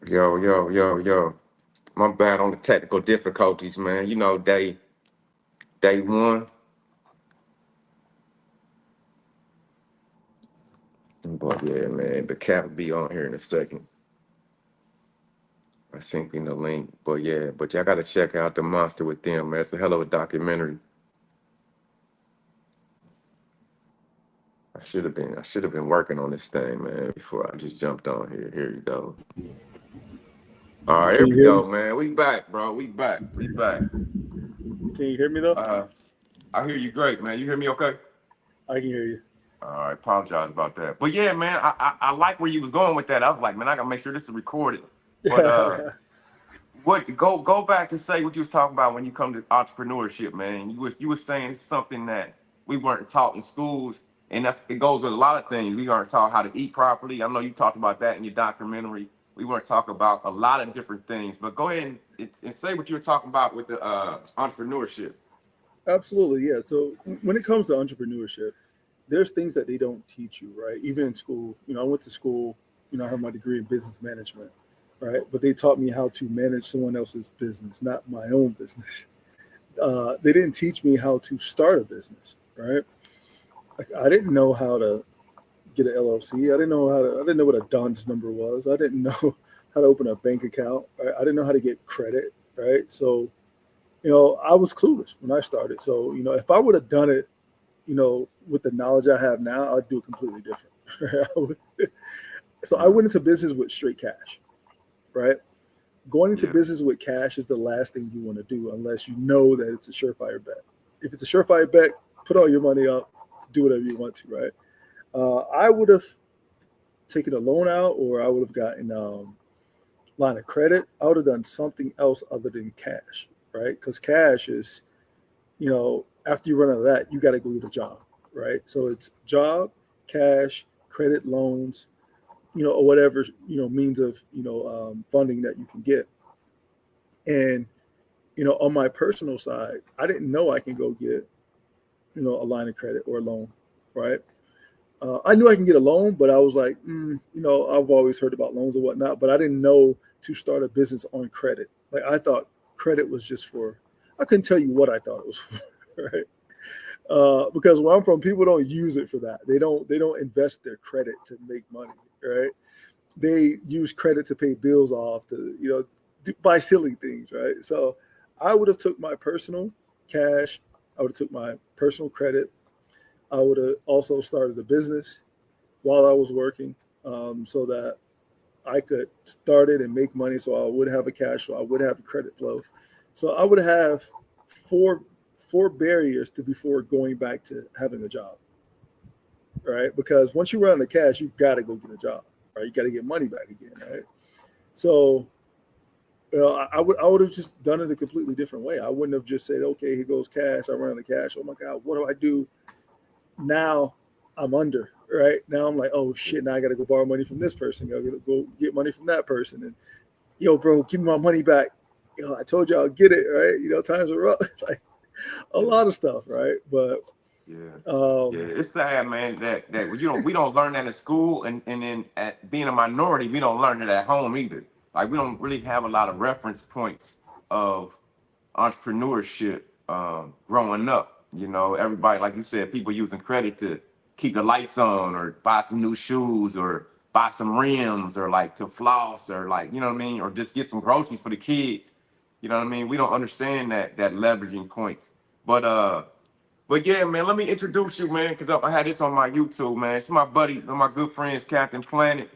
Yo, yo, yo, yo. My bad on the technical difficulties, man. You know, day one. But yeah, man, the cap will be on here in a second. I sent you the link. But yeah, but y'all gotta check out The Monster with Them, man. It's a hell of a documentary. I should have been working on this thing, man, before I just jumped on here. Here you go. All right, here Can you we hear me? go, man. We back, bro. We back. We back. Can you hear me though? Uh I hear you great, man. You hear me okay? I can hear you. I apologize about that. But yeah, man, I like where you was going with that. I was like, man, I gotta make sure this is recorded. But what go back to say what you was talking about when you come to entrepreneurship, man. You was saying something that we weren't taught in schools, and it goes with a lot of things. We weren't taught how to eat properly. I know you talked about that in your documentary. We weren't talking about a lot of different things. But go ahead and say what you were talking about with the entrepreneurship. Absolutely, yeah. So when it comes to entrepreneurship, there's things that they don't teach you, right? Even in school, I went to school, I have my degree in business management, right? But they taught me how to manage someone else's business, not my own business. They didn't teach me how to start a business, right? Like, I didn't know how to get an LLC. I didn't know what a DUNS number was. I didn't know how to open a bank account. Right? I didn't know how to get credit, right? So I was clueless when I started. So, if I would have done it, with the knowledge I have now, I'd do it completely different. So I Yeah, went into business with straight cash, right? Going into yeah, business with cash is the last thing you want to do unless you know that it's a surefire bet. If it's a surefire bet, put all your money up, do whatever you want to, right? I would have taken a loan out or I would have gotten line of credit. I would have done something else other than cash, right? Because cash is, after you run out of that, you got to go get a job, right? So it's job, cash, credit, loans, or whatever, means of, funding that you can get. And, on my personal side, I didn't know I can go get, a line of credit or a loan, right? I knew I can get a loan, but I was like, I've always heard about loans and whatnot, but I didn't know to start a business on credit. Like I thought credit was just for, I couldn't tell you what I thought it was for, right? Because where I'm from, people don't use it for that. They don't invest their credit to make money, right? They use credit to pay bills off, to buy silly things, right? So I would have took my personal cash, I would have took my personal credit, I would have also started a business while I was working, so that I could start it and make money. So I would have a cash flow, I would have a credit flow. So I would have four four barriers to before going back to having a job, right? Because once you run out of cash, you got to go get a job, right? You got to get money back again, right? So I would have just done it a completely different way. I wouldn't have just said, okay, here goes cash. I run out of cash. Oh my God, what do I do now? I'm under, right? Now I'm like, oh shit, now I got to go borrow money from this person. I got to go get money from that person. And yo, bro, give me my money back. I told you I'll get it, right? Times are rough. Like a yeah, lot of stuff, right? But yeah. Yeah, um, it's sad, man, that we don't learn that in school, and then at being a minority, we don't learn it at home either. Like we don't really have a lot of reference points of entrepreneurship growing up. Everybody, like you said, people using credit to keep the lights on, or buy some new shoes, or buy some rims, or like to floss, or like you know what I mean, or just get some groceries for the kids. You know what I mean? We don't understand that leveraging points, but but yeah, man, let me introduce you, man, because I had this on my YouTube, man. It's my buddy, one of my good friends, Captain Planet,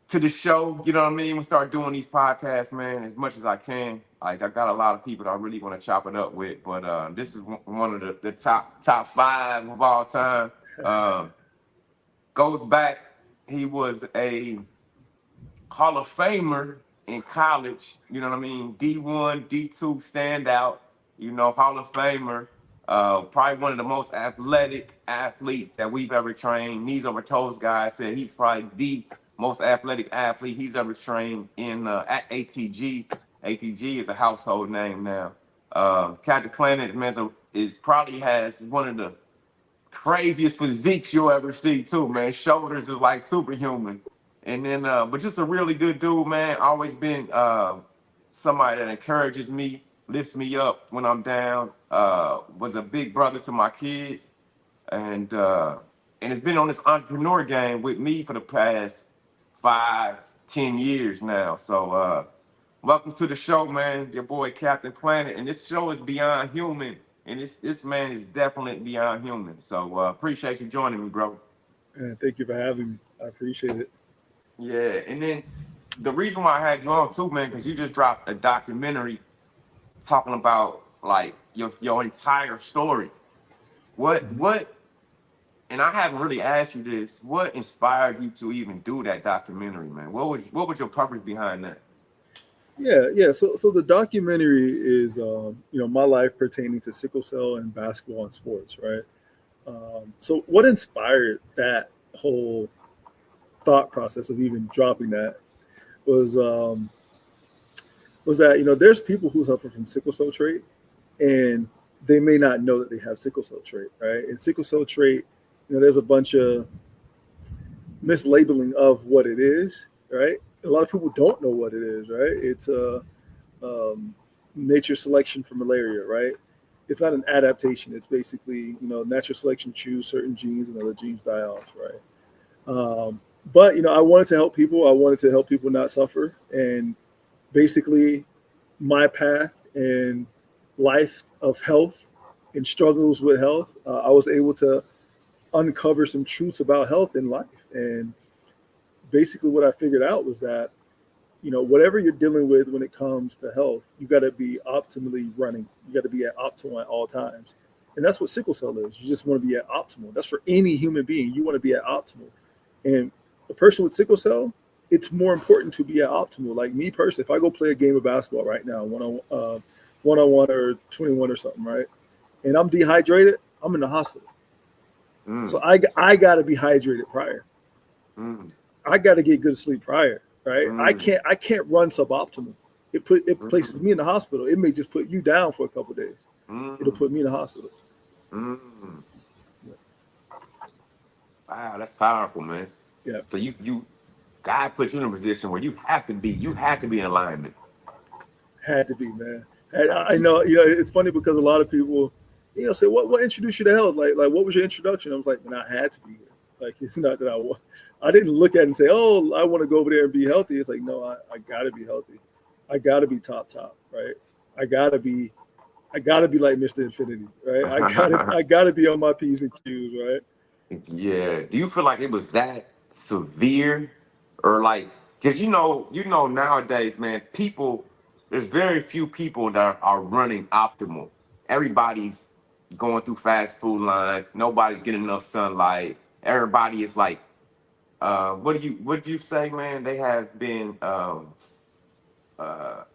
to the show. You know what I mean? We start doing these podcasts, man, as much as I can. Like I got a lot of people that I really want to chop it up with, but this is one of the top five of all time. Um, Goes back. He was a Hall of Famer in college. You know what I mean? D1, D2 standout. Hall of Famer. Probably one of the most athletic athletes that we've ever trained. Knees over toes guy said he's probably the most athletic athlete he's ever trained in at ATG. ATG is a household name now. Captain Planet man, is probably has one of the craziest physiques you'll ever see too, man. Shoulders is like superhuman. And then, but just a really good dude, man. Always been somebody that encourages me, lifts me up when I'm down. Was a big brother to my kids, and it's been on this entrepreneur game with me for the past 5, 10 years now. So welcome to the show, man. Your boy Captain Planet, and this show is beyond human, and this man is definitely beyond human. So appreciate you joining me, bro. And thank you for having me. I appreciate it. Yeah, and then the reason why I had you on too, man, because you just dropped a documentary talking about like your entire story. What and I haven't really asked you this. What inspired you to even do that documentary, man? What was your purpose behind that? Yeah. So the documentary is, my life pertaining to sickle cell and basketball and sports, right? So what inspired that whole thought process of even dropping that was that there's people who suffer from sickle cell trait, and they may not know that they have sickle cell trait, right? And sickle cell trait, there's a bunch of mislabeling of what it is, right? A lot of people don't know what it is, right? It's nature selection for malaria, right? It's not an adaptation. It's basically, natural selection choose certain genes and other genes die off, right? But I wanted to help people. I wanted to help people not suffer, and basically, my path and life of health and struggles with health, I was able to uncover some truths about health and life. And basically what I figured out was that, whatever you're dealing with when it comes to health, you got to be optimally running. You got to be at optimal at all times. And that's what sickle cell is. You just want to be at optimal. That's for any human being. You want to be at optimal. And a person with sickle cell, it's more important to be at optimal. Like me personally, if I go play a game of basketball right now, one-on-one or 21 or something, right? And I'm dehydrated, I'm in the hospital. So I got to be hydrated prior. I got to get good sleep prior, right? I can't run suboptimal. It places me in the hospital. It may just put you down for a couple of days. It'll put me in the hospital. Wow, that's powerful, man. Yeah. So you God put you in a position where you have to be in alignment. Had to be, man. And I know, it's funny because a lot of people, say, what introduced you to health? Like what was your introduction? I was like, man, I had to be here. Like, it's not that I didn't look at it and say, oh, I want to go over there and be healthy. It's like, no, I gotta be healthy. I gotta be top, right? I gotta be like Mr. Infinity, right? I gotta be on my P's and Q's, right? Yeah. Do you feel like it was that severe, or like, because nowadays, man, there's very few people that are running optimal. Everybody's going through fast food lines. Nobody's getting enough sunlight. Everybody is like, what did you say, man? They have been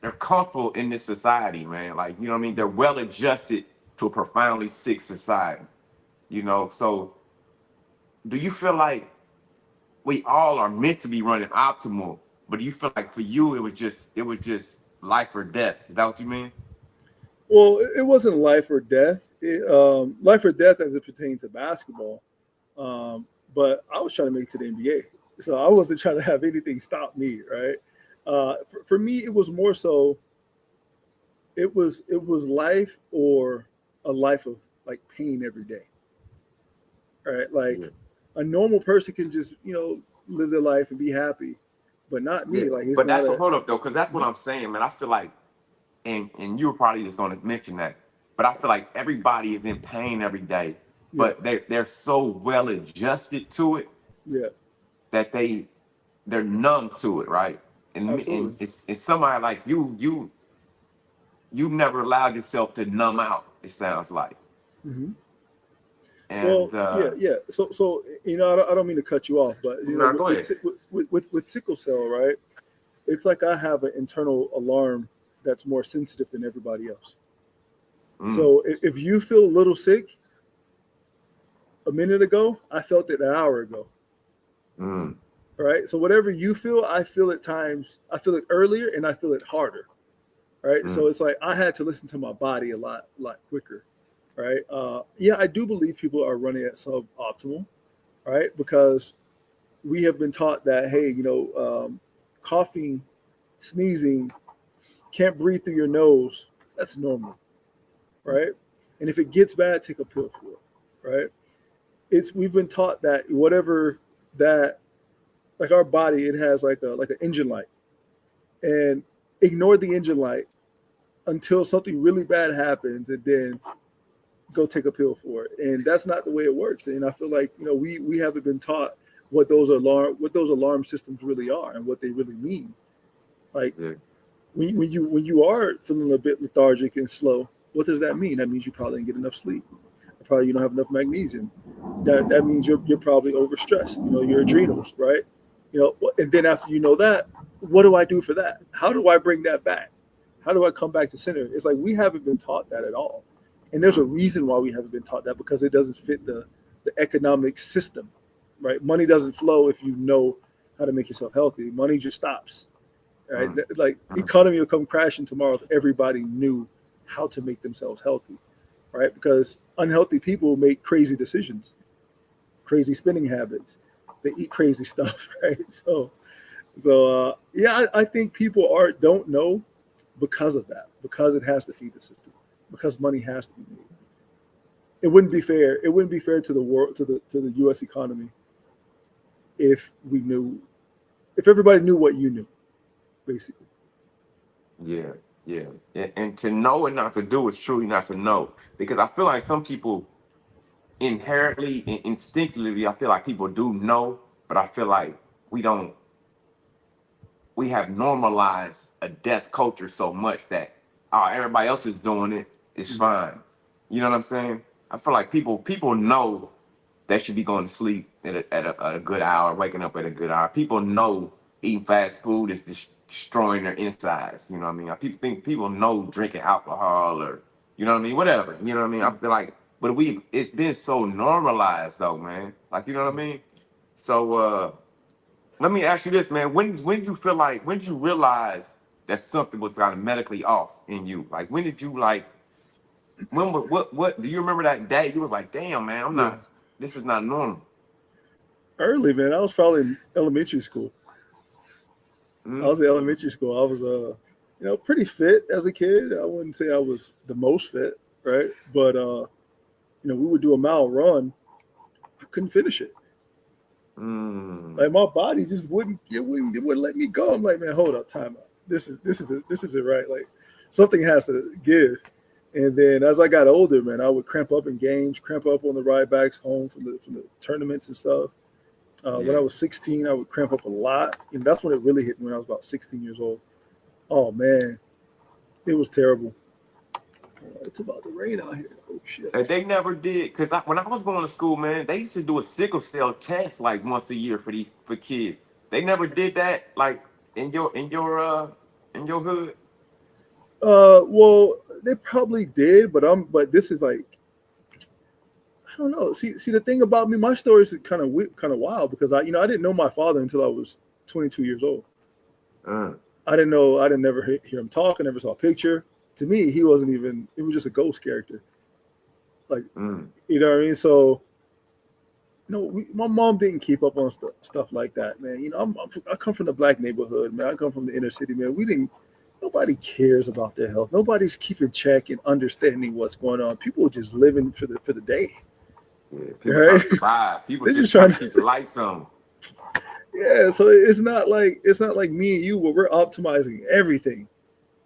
they're comfortable in this society, man. Like, you know what I mean? They're well adjusted to a profoundly sick society. So do you feel like we all are meant to be running optimal, but do you feel like for you it was just life or death? Is that what you mean? Well, it wasn't life or death. Life or death as it pertains to basketball. But I was trying to make it to the NBA, so I wasn't trying to have anything stop me, right? For me, it was more so. It was life or a life of like pain every day, right? Like a normal person can just live their life and be happy, but not me. Yeah. Like, it's But not that's hold up though, because that's what I'm saying, man. I feel like, and you were probably just going to mention that, but I feel like everybody is in pain every day, but they're so well adjusted to it, that they're numb to it, right? And it's somebody like you never allowed yourself to numb out. It sounds like. Mm-hmm. And yeah. So I don't mean to cut you off, but go ahead. With sickle cell, right? It's like I have an internal alarm that's more sensitive than everybody else. So if you feel a little sick a minute ago, I felt it an hour ago. Right? So whatever you feel, I feel it earlier and I feel it harder. Right? So it's like I had to listen to my body a lot quicker. Right? I do believe people are running at suboptimal, right? Because we have been taught that, hey, coughing, sneezing, can't breathe through your nose, that's normal, right? And if it gets bad, take a pill for it, right? We've been taught that whatever that, like our body, it has like an engine light, and ignore the engine light until something really bad happens, and then go take a pill for it. And that's not the way it works. And I feel like we haven't been taught what those alarm systems really are and what they really mean. Like Yeah. when you are feeling a bit lethargic and slow, what does that mean? That means you probably didn't get enough sleep. Probably you don't have enough magnesium. That means you're probably overstressed. Your adrenals, right? And then after that, what do I do for that? How do I bring that back? How do I come back to center? It's like we haven't been taught that at all. And there's a reason why we haven't been taught that, because it doesn't fit the economic system, right? Money doesn't flow if you know how to make yourself healthy. Money just stops, right? Like economy will come crashing tomorrow if everybody knew how to make themselves healthy, right? Because unhealthy people make crazy decisions, crazy spending habits. They eat crazy stuff, right? So yeah, I think people don't know because of that, because it has to feed the system, because money has to be made. It wouldn't be fair. It wouldn't be fair to the world, to the U.S. economy, if everybody knew what you knew, basically. Yeah, yeah. And to know and not to do is truly not to know. Because I feel like some people inherently, instinctively, I feel like people do know, but I feel like we have normalized a death culture so much that everybody else is doing it, it's fine. You know what I'm saying? I feel like people know they should be going to sleep at a good hour, waking up at a good hour. People know eating fast food is destroying their insides. You know what I mean? People know drinking alcohol, or you know what I mean, whatever. You know what I mean? I feel like, but it's been so normalized though, man. Like, you know what I mean? So let me ask you this, man. When did you realize that something was kind of medically off in you? Like, when did you what do you remember that day you was like, damn, man, this is not normal? Early, man. I was probably in elementary school. Mm-hmm. I was in elementary school. I was pretty fit as a kid. I wouldn't say I was the most fit, right? But we would do a mile run. I couldn't finish it. Like my body just wouldn't let me go. I'm like, man, hold up, time out. This isn't right. Like something has to give. And then as I got older, man, I would cramp up in games, cramp up on the ride backs home from the tournaments and stuff. When I was 16, I would cramp up a lot. And that's when it really hit me, when I was about 16 years old. Oh, man. It was terrible. It's about to rain out here. Oh, shit. And they never did, because when I was going to school, man, they used to do a sickle cell test like once a year for kids. They never did that like in your hood. Well, they probably did, but this is like, I don't know. See, the thing about me, my story is kind of wild, because I didn't know my father until I was 22 years old. I didn't know. I didn't never hear him talk. I never saw a picture. To me, he wasn't even. It was just a ghost character. Like, you know what I mean? So, my mom didn't keep up on stuff like that, man. I come from the black neighborhood, man. I come from the inner city, man. Nobody cares about their health. Nobody's keeping check and understanding what's going on. People are just living for the day. Yeah, people trying to survive. People just trying to keep the lights on. Yeah, so it's not like me and you where we're optimizing everything.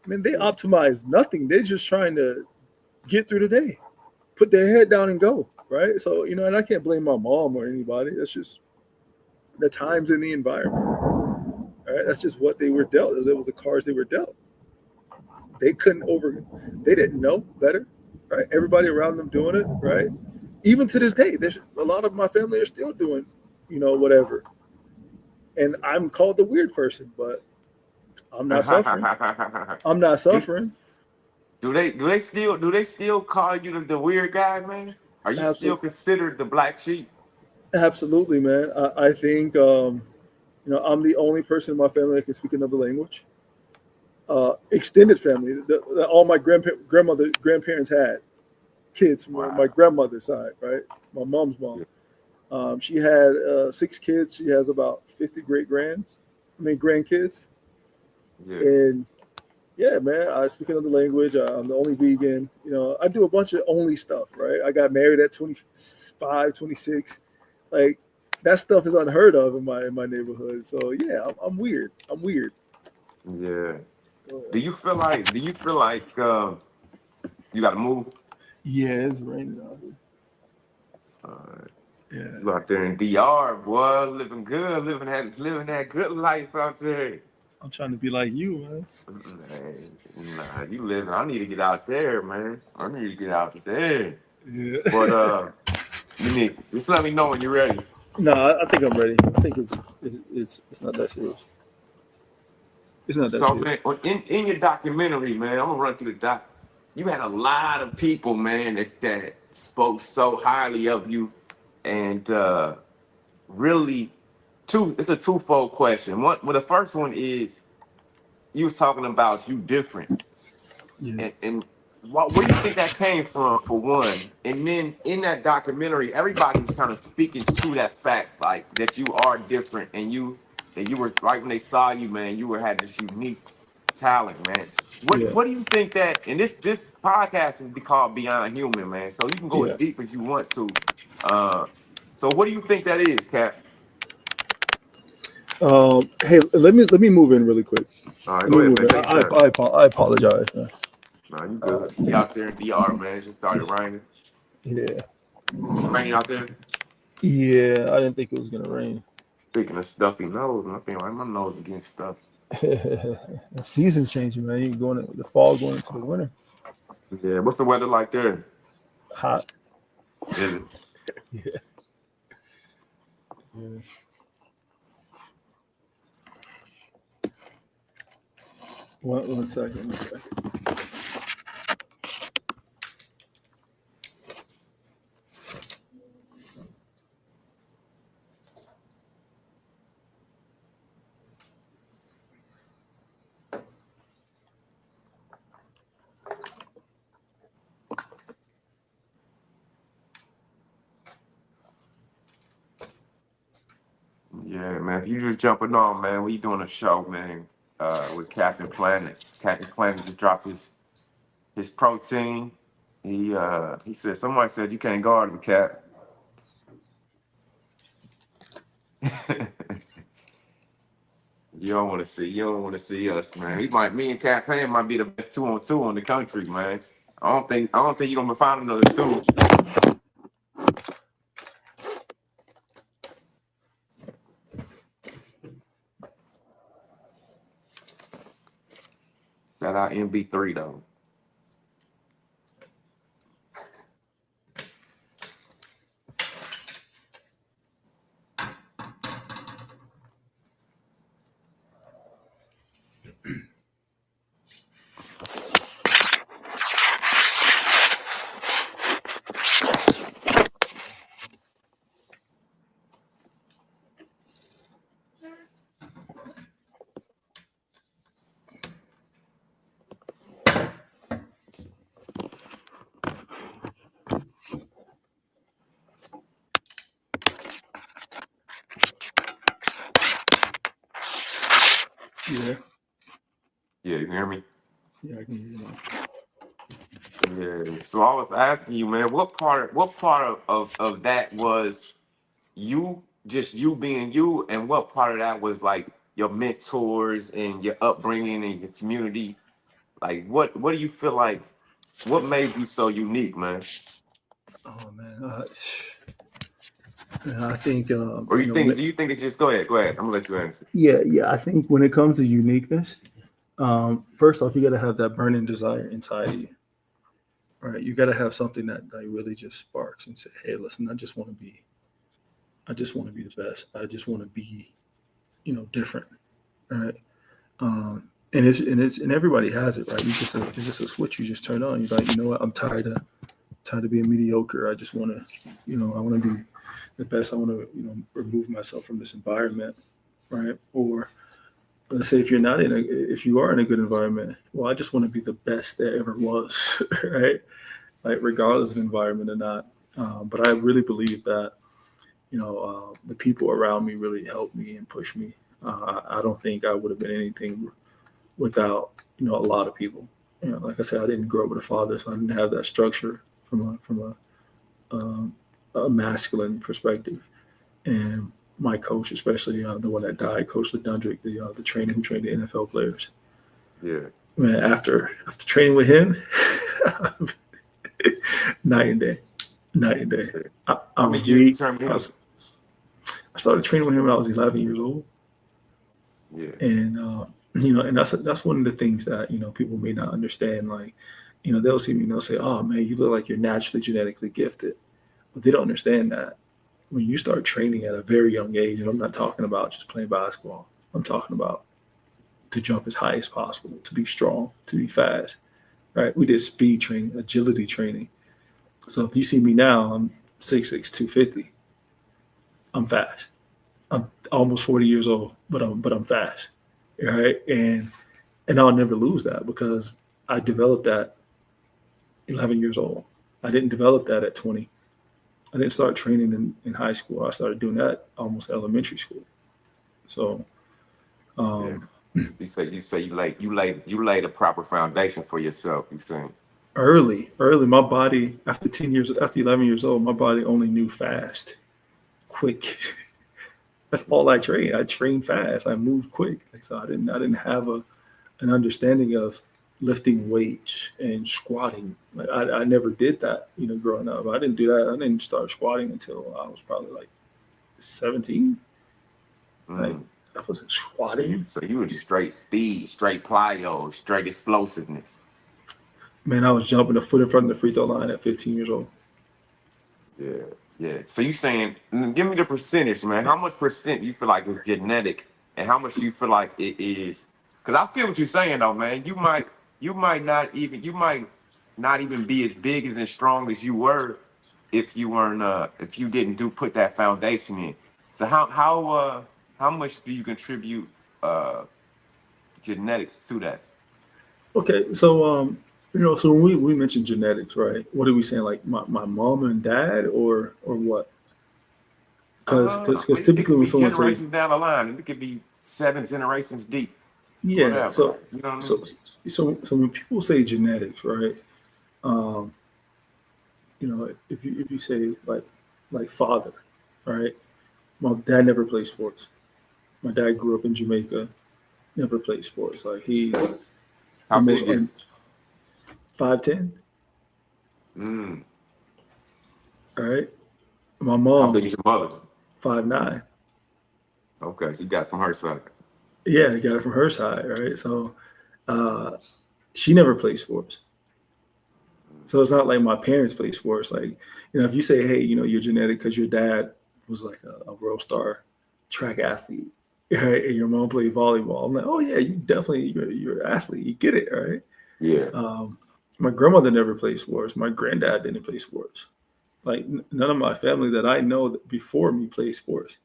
I mean, they optimize nothing. They're just trying to get through the day, put their head down and go, right? So, and I can't blame my mom or anybody. That's just the times in the environment, right? That's just what they were dealt. It was the cards they were dealt. They didn't know better, right? Everybody around them doing it, right? Even to this day, there's a lot of my family are still doing, whatever. And I'm called the weird person, but I'm not suffering. I'm not suffering. Do they still call you the weird guy, man? Are you still considered the black sheep? Absolutely, man. I think I'm the only person in my family that can speak another language. Extended family, all my grandparents had kids from my grandmother's side, right? My mom's mom. She had 6 kids. She has about 50 grandkids. Yeah. And yeah, man, I speak another language. I'm the only vegan. You know, I do a bunch of only stuff, right? I got married at 25, 26. Like that stuff is unheard of in my neighborhood. So yeah, I'm weird. I'm weird. Yeah. Do you feel like you got to move? Yeah, it's raining out Uh, here. you out there in DR, boy, living good, living that good life out there. I'm trying to be like you, man. Nah, you living. I need to get out there, man. I need to get out there. Yeah. But you need just let me know when you're ready. No, I think I'm ready. I think it's not that serious. It's not that So serious. man, in your documentary, man, I'm gonna run through the doc. You had a lot of people, man, that spoke so highly of you, and really, it's a twofold question. Well, the first one is you was talking about you different, Yeah. and where do you think that came from, for one? And then in that documentary, everybody's kind of speaking to that fact, like that you are different, and you were right when they saw you, man. You had this unique talent, man. Yeah. What do you think that? And this podcast is called Beyond Human, man. So you can go as Yeah. deep as you want to. So what do you think that is, Cap? Hey, let me move in really quick. All right, Let go me ahead, move man. in. Take your time. I apologize, man. No, you good. You out there in DR, man. It just started raining. Yeah. It's raining out there. Yeah, I didn't think it was gonna rain. Speaking of stuffy nose, I think like my nose is getting stuffed. The season's changing, man. You're going to the fall, going into the winter. Yeah, what's the weather like there? Hot. Is it? Yeah. Yeah. One second. One second. Yeah, man. If you just jumping on, man, we doing a show, man, with Captain Planet. Captain Planet just dropped his protein. He said somebody said you can't guard him, Cap. You don't want to see us, man. Me and Cap Payne might be the best 2-on-2 in the country, man. I don't think you're gonna find another two. Shout out MB3 though. Yeah. Yeah, you hear me? Yeah, I can hear you now. Yeah. So I was asking you, man, what part of that was you being you, and what part of that was like your mentors and your upbringing and your community? Like what do you feel like, what made you so unique, man? Oh man. I think. Or do you think it just go ahead? I'm gonna let you answer. Yeah. I think when it comes to uniqueness, first off, you got to have that burning desire inside of you, right? You got to have something that really just sparks and say, "Hey, listen, I just want to be the best. I just want to be, different, right?" And everybody has it, right? It's just a switch you just turn on. You're like, you know what? I'm tired of being mediocre. I just want to, I want to be the best. I want to, remove myself from this environment, right? Or let's say if you are in a good environment, well, I just want to be the best there ever was, right? Like regardless of environment or not. But I really believe that, the people around me really helped me and pushed me. I don't think I would have been anything without a lot of people. Like I said, I didn't grow up with a father, so I didn't have that structure from a masculine perspective. And my coach, especially the one that died, Coach Ledundrick, the trainer who trained the NFL players. Yeah. Man, after training with him, night and day. How many years you trained with him? I started training with him when I was 11 years old. Yeah. And and that's one of the things that people may not understand. Like, they'll see me and they'll say, "Oh man, you look like you're naturally genetically gifted," but they don't understand that when you start training at a very young age, and I'm not talking about just playing basketball. I'm talking about to jump as high as possible, to be strong, to be fast. Right? We did speed training, agility training. So if you see me now, I'm 6'6", 250. I'm fast. I'm almost 40 years old, but I'm fast. Right? And I'll never lose that because I developed that 11 years old. I didn't develop that at 20. I didn't start training in high school. I started doing that almost elementary school. So, Yeah. You say you laid a proper foundation for yourself. You saying early, my body after 11 years old, my body only knew fast, quick. That's all I trained. I trained fast. I moved quick. Like, so I didn't have an understanding of lifting weights and squatting. Like, I never did that, growing up. I didn't do that. I didn't start squatting until I was probably like 17. Like, I wasn't squatting. So you were just straight speed, straight plyo, straight explosiveness. Man, I was jumping a foot in front of the free throw line at 15 years old. Yeah. So you saying, give me the percentage, man. How much percent you feel like is genetic, and how much you feel like it is? Because I feel what you're saying, though, man. You might not even be as big as strong as you were if you didn't put that foundation in. So how much do you contribute genetics to that? Okay, so so when we mentioned genetics, right? What are we saying? Like my mom and dad, or what? Because It typically could when be someone says, generations down the line, and it could be 7 generations deep. yeah, Whatever. You know what I mean? so when people say genetics, right? If you say like father, right? My dad never played sports. My dad grew up in Jamaica, never played sports. Like he How almost big is 5'10". Mm. All right. My How big mom, is your mother? 5'9". Okay, so you got it from her side. Yeah, I got it from her side, right? So uh, she never played sports. So it's not like my parents play sports. Like, if you say, hey, you're genetic because your dad was like a world star track athlete, right? And your mom played volleyball. I'm like, oh yeah, you're an athlete. You get it, right? Yeah. My grandmother never played sports. My granddad didn't play sports. Like none of my family that I know that before me played sports.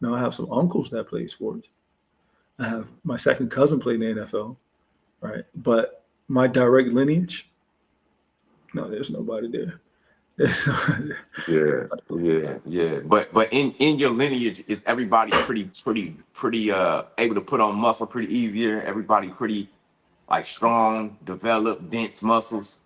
Now I have some uncles that play sports. I have my second cousin played in the NFL, right? But my direct lineage, no, there's nobody there. Yeah. But in your lineage, is everybody pretty able to put on muscle pretty easier? Everybody pretty like strong, developed, dense muscles.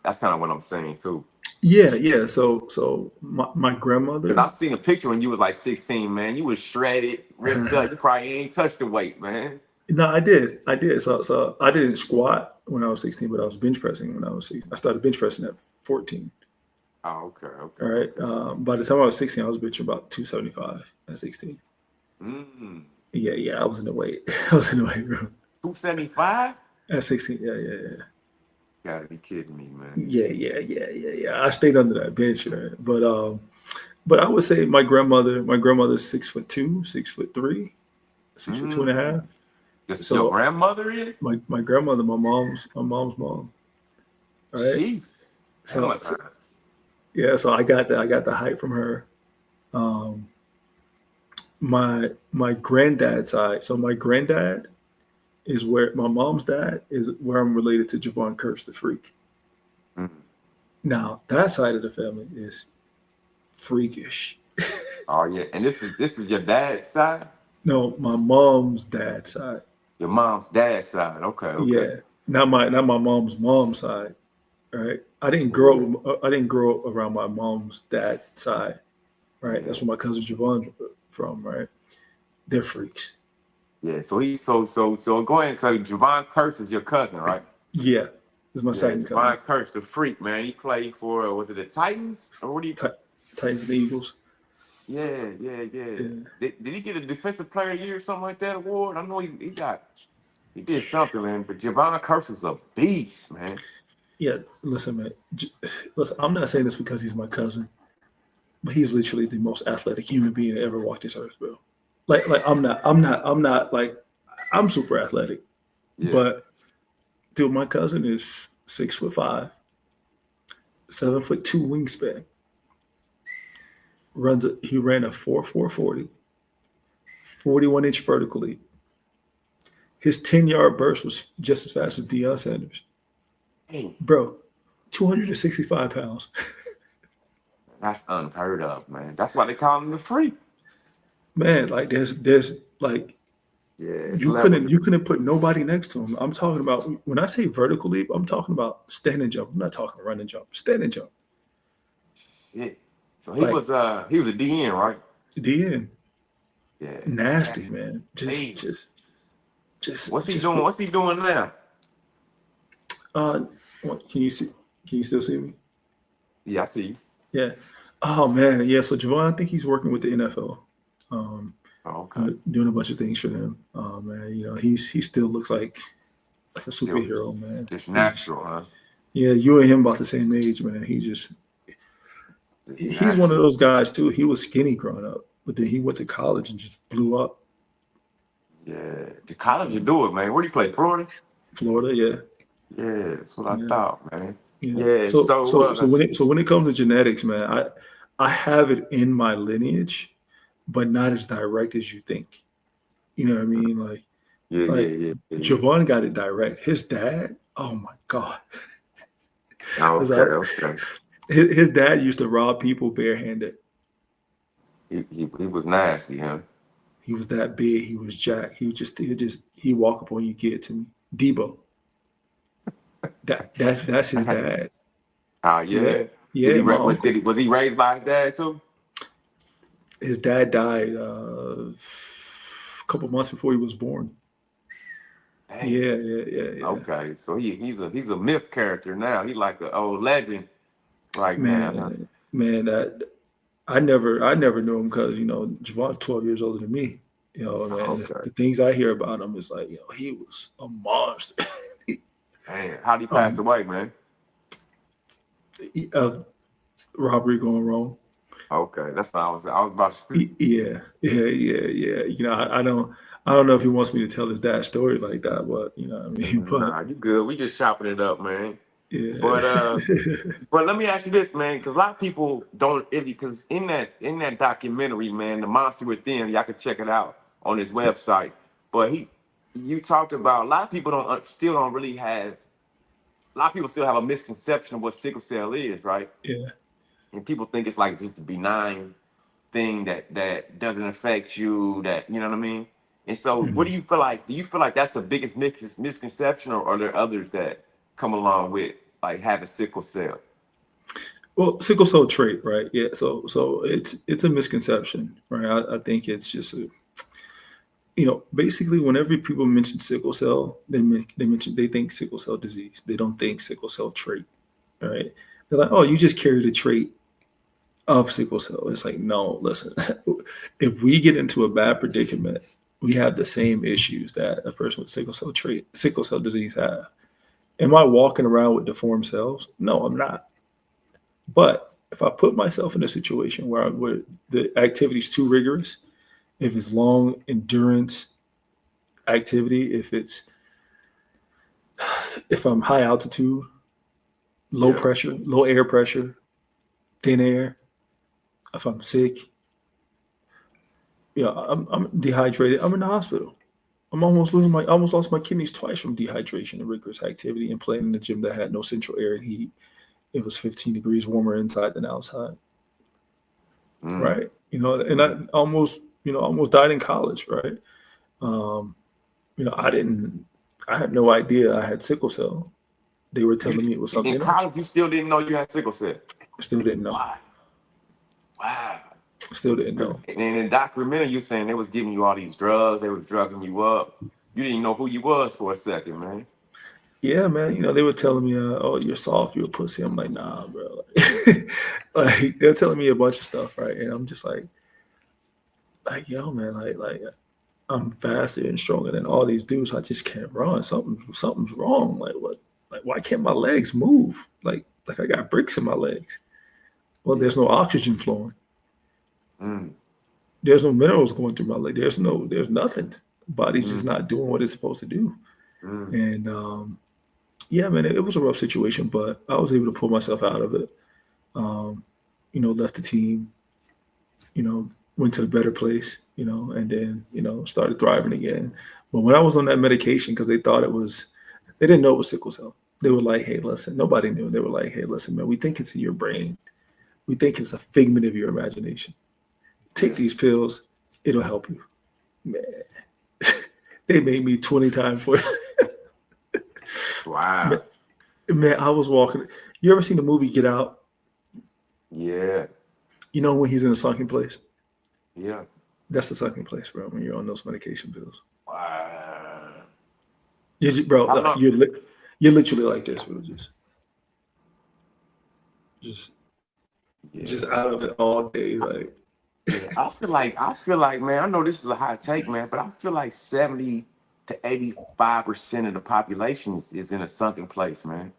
That's kind of what I'm saying too. Yeah. So my Cause grandmother. I've seen a picture when you was like 16, man. You was shredded, ripped up. You probably ain't touched the weight, man. No, I did. So I didn't squat when I was 16, but I was bench pressing when I was 16. I started bench pressing at 14. Oh, All right. By the time I was 16, I was benching about 275 at 16. Mm. Yeah. I was in the weight. I was in the weight room 275? at 16. Yeah. Gotta be kidding me, man. Yeah. I stayed under that bench, right? But I would say my grandmother's 6'2", 6'3", 6'2.5". This your So grandmother is? my grandmother, my mom's mom. All right. She? So yeah, so I got the height from her. Um, my granddad's side. So my granddad is where my mom's dad is where I'm related to Javon Curse, the freak. Mm. Now that side of the family is freakish. Oh yeah, and this is your dad's side, No, my mom's dad's side. your mom's dad's side. Okay, okay. Yeah, not my mom's side. Right. Yeah, I didn't grow up around my mom's dad side. Right. yeah, That's where my cousin Javon from. Right. They're freaks. yeah. So so go ahead. So Javon Curse is your cousin, right? Yeah. This is my Yeah, second cousin. Javon Curse, the freak, man. He played for was it the Titans or what do you? Ti- Titans and Eagles. Yeah, yeah, yeah. Yeah. Did he get a Defensive Player of the Year or something like that award? I know he did something, man. But Javon Curse is a beast, man. Yeah. Listen, man. Listen, I'm not saying this because he's my cousin, but he's literally the most athletic human being that ever walked this earth, bro. Like I'm not like I'm super athletic, Yeah. but dude, my cousin is 6'5", 7'2" wingspan. He ran a 4.40, 41-inch vertically. His 10-yard burst was just as fast as Deion Sanders. Hey, Bro, 265 pounds. that's unheard of, man. That's why they call him the freak. Man, like there's like Yeah, it's level. you couldn't put nobody next to him. I'm talking about when I say vertical leap, I'm talking about standing jump. I'm not talking running jump. Standing jump. Yeah. So Like he was a DN, right? DN. Yeah. Nasty, man. Hey, what's he Just doing? What's he doing now? uh can you see can you still see me? Yeah, I see you. Yeah. Oh man, yeah. So Javon, I think he's working with the NFL, um, Oh, okay. doing a bunch of things for them. Oh man, he still looks like a Still superhero, man. just He's natural, huh? Yeah, you and him about the same age, man. Just He's one of natural. those guys too. He was skinny growing up, but then he went to college and just blew up. Yeah. The college you do it, man. Where do you play? Florida? Florida, yeah, Yeah, that's what I yeah, thought, man. yeah. Yeah, So when it comes to genetics, man, I have it in my lineage, but not as direct as you think. You know what I mean? yeah, yeah, Like yeah, yeah. Javon got it direct. His dad, oh my god, It's Okay, like- okay. his dad used to rob people barehanded. He was nasty, huh? He was that big. He was jacked. He walk up on you, get it to me. Debo. That's his dad. Oh Yeah, yeah. yeah. My Did uncle, he was he raised by his dad too? his dad died a couple months before he was born. Dang. Yeah. Okay, so he's a myth character now. He's like an old legend right now. Huh? Man, I never knew him because Javon's 12 years older than me. Man, Okay. the things I hear about him is like, he was a monster. Dang, how'd he pass away, man? uh, Robbery going wrong. Okay, that's what I was about to Yeah. I don't know if he wants me to tell his dad's story like that, but you know what I mean. But Nah, you good. We just chopping it up, man. yeah, But let me ask you this, man, because a lot of people don't, because in that documentary, man, The Monster Within, y'all can check it out on his website. But you talked about a lot of people still don't really have. A lot of people still have a misconception of what sickle cell is, right? yeah. And people think it's like just a benign thing that doesn't affect you, that you know what I mean. And so, what Mhm. do you feel like? Do you feel like that's the biggest misconception, or are there others that come along with like having sickle cell? Well, sickle cell trait, right? Yeah. So it's a misconception, right? I think it's just basically whenever people mention sickle cell, they think sickle cell disease. They don't think sickle cell trait, right? They're like, oh, you just carry the trait of sickle cell. It's like, no, listen, if we get into a bad predicament, we have the same issues that a person with sickle cell disease have. Am I walking around with deformed cells? No, I'm not. But if I put myself in a situation where the activity is too rigorous, if it's long endurance activity, if I'm high altitude, low Yeah. pressure, low air pressure, thin air, if I'm sick, I'm dehydrated. I'm in the hospital. I almost lost my kidneys twice from dehydration and rigorous activity and playing in the gym that had no central air and heat. It was 15 degrees warmer inside than outside. Mm. Right. And I almost, almost died in college, right? Um, I had no idea I had sickle cell. They were telling me it was In something else. college, you still didn't know you had sickle cell. Still didn't know. Wow. Still didn't know. And in the documentary, you saying they was giving you all these drugs, they was drugging you up. You didn't know who you was for a second, man. Yeah, man. They were telling me, "Oh, you're soft, you're a pussy." I'm like, "Nah, bro." Like they're telling me a bunch of stuff, right? And I'm just like, yo, man, like I'm faster and stronger than all these dudes. I just can't run. Something's wrong. Like what? Like why can't my legs move? Like I got bricks in my legs. Well, there's no oxygen flowing. Mm. There's no minerals going through my leg. There's nothing. Body's just not doing what it's supposed to do. And yeah, man, it was a rough situation, but I was able to pull myself out of it. Left the team, went to a better place, and then, started thriving again. But when I was on that medication, because they didn't know it was sickle cell. They were like, "Hey, listen," nobody knew. They were like, "Hey, listen, man, we think it's in your brain. We think it's a figment of your imagination. Take these pills, it'll help you." Man, they made me 20 times for it. Wow. Man, I was walking. You ever seen the movie Get Out? Yeah. When he's in a sunken place? Yeah. That's the sunken place, bro, when you're on those medication pills. Wow. You're literally like this, bro. Just out of it all day, like. Yeah, I feel like, man, I know this is a hot take, man, but I feel like 70 to 85% of the population is in a sunken place, man.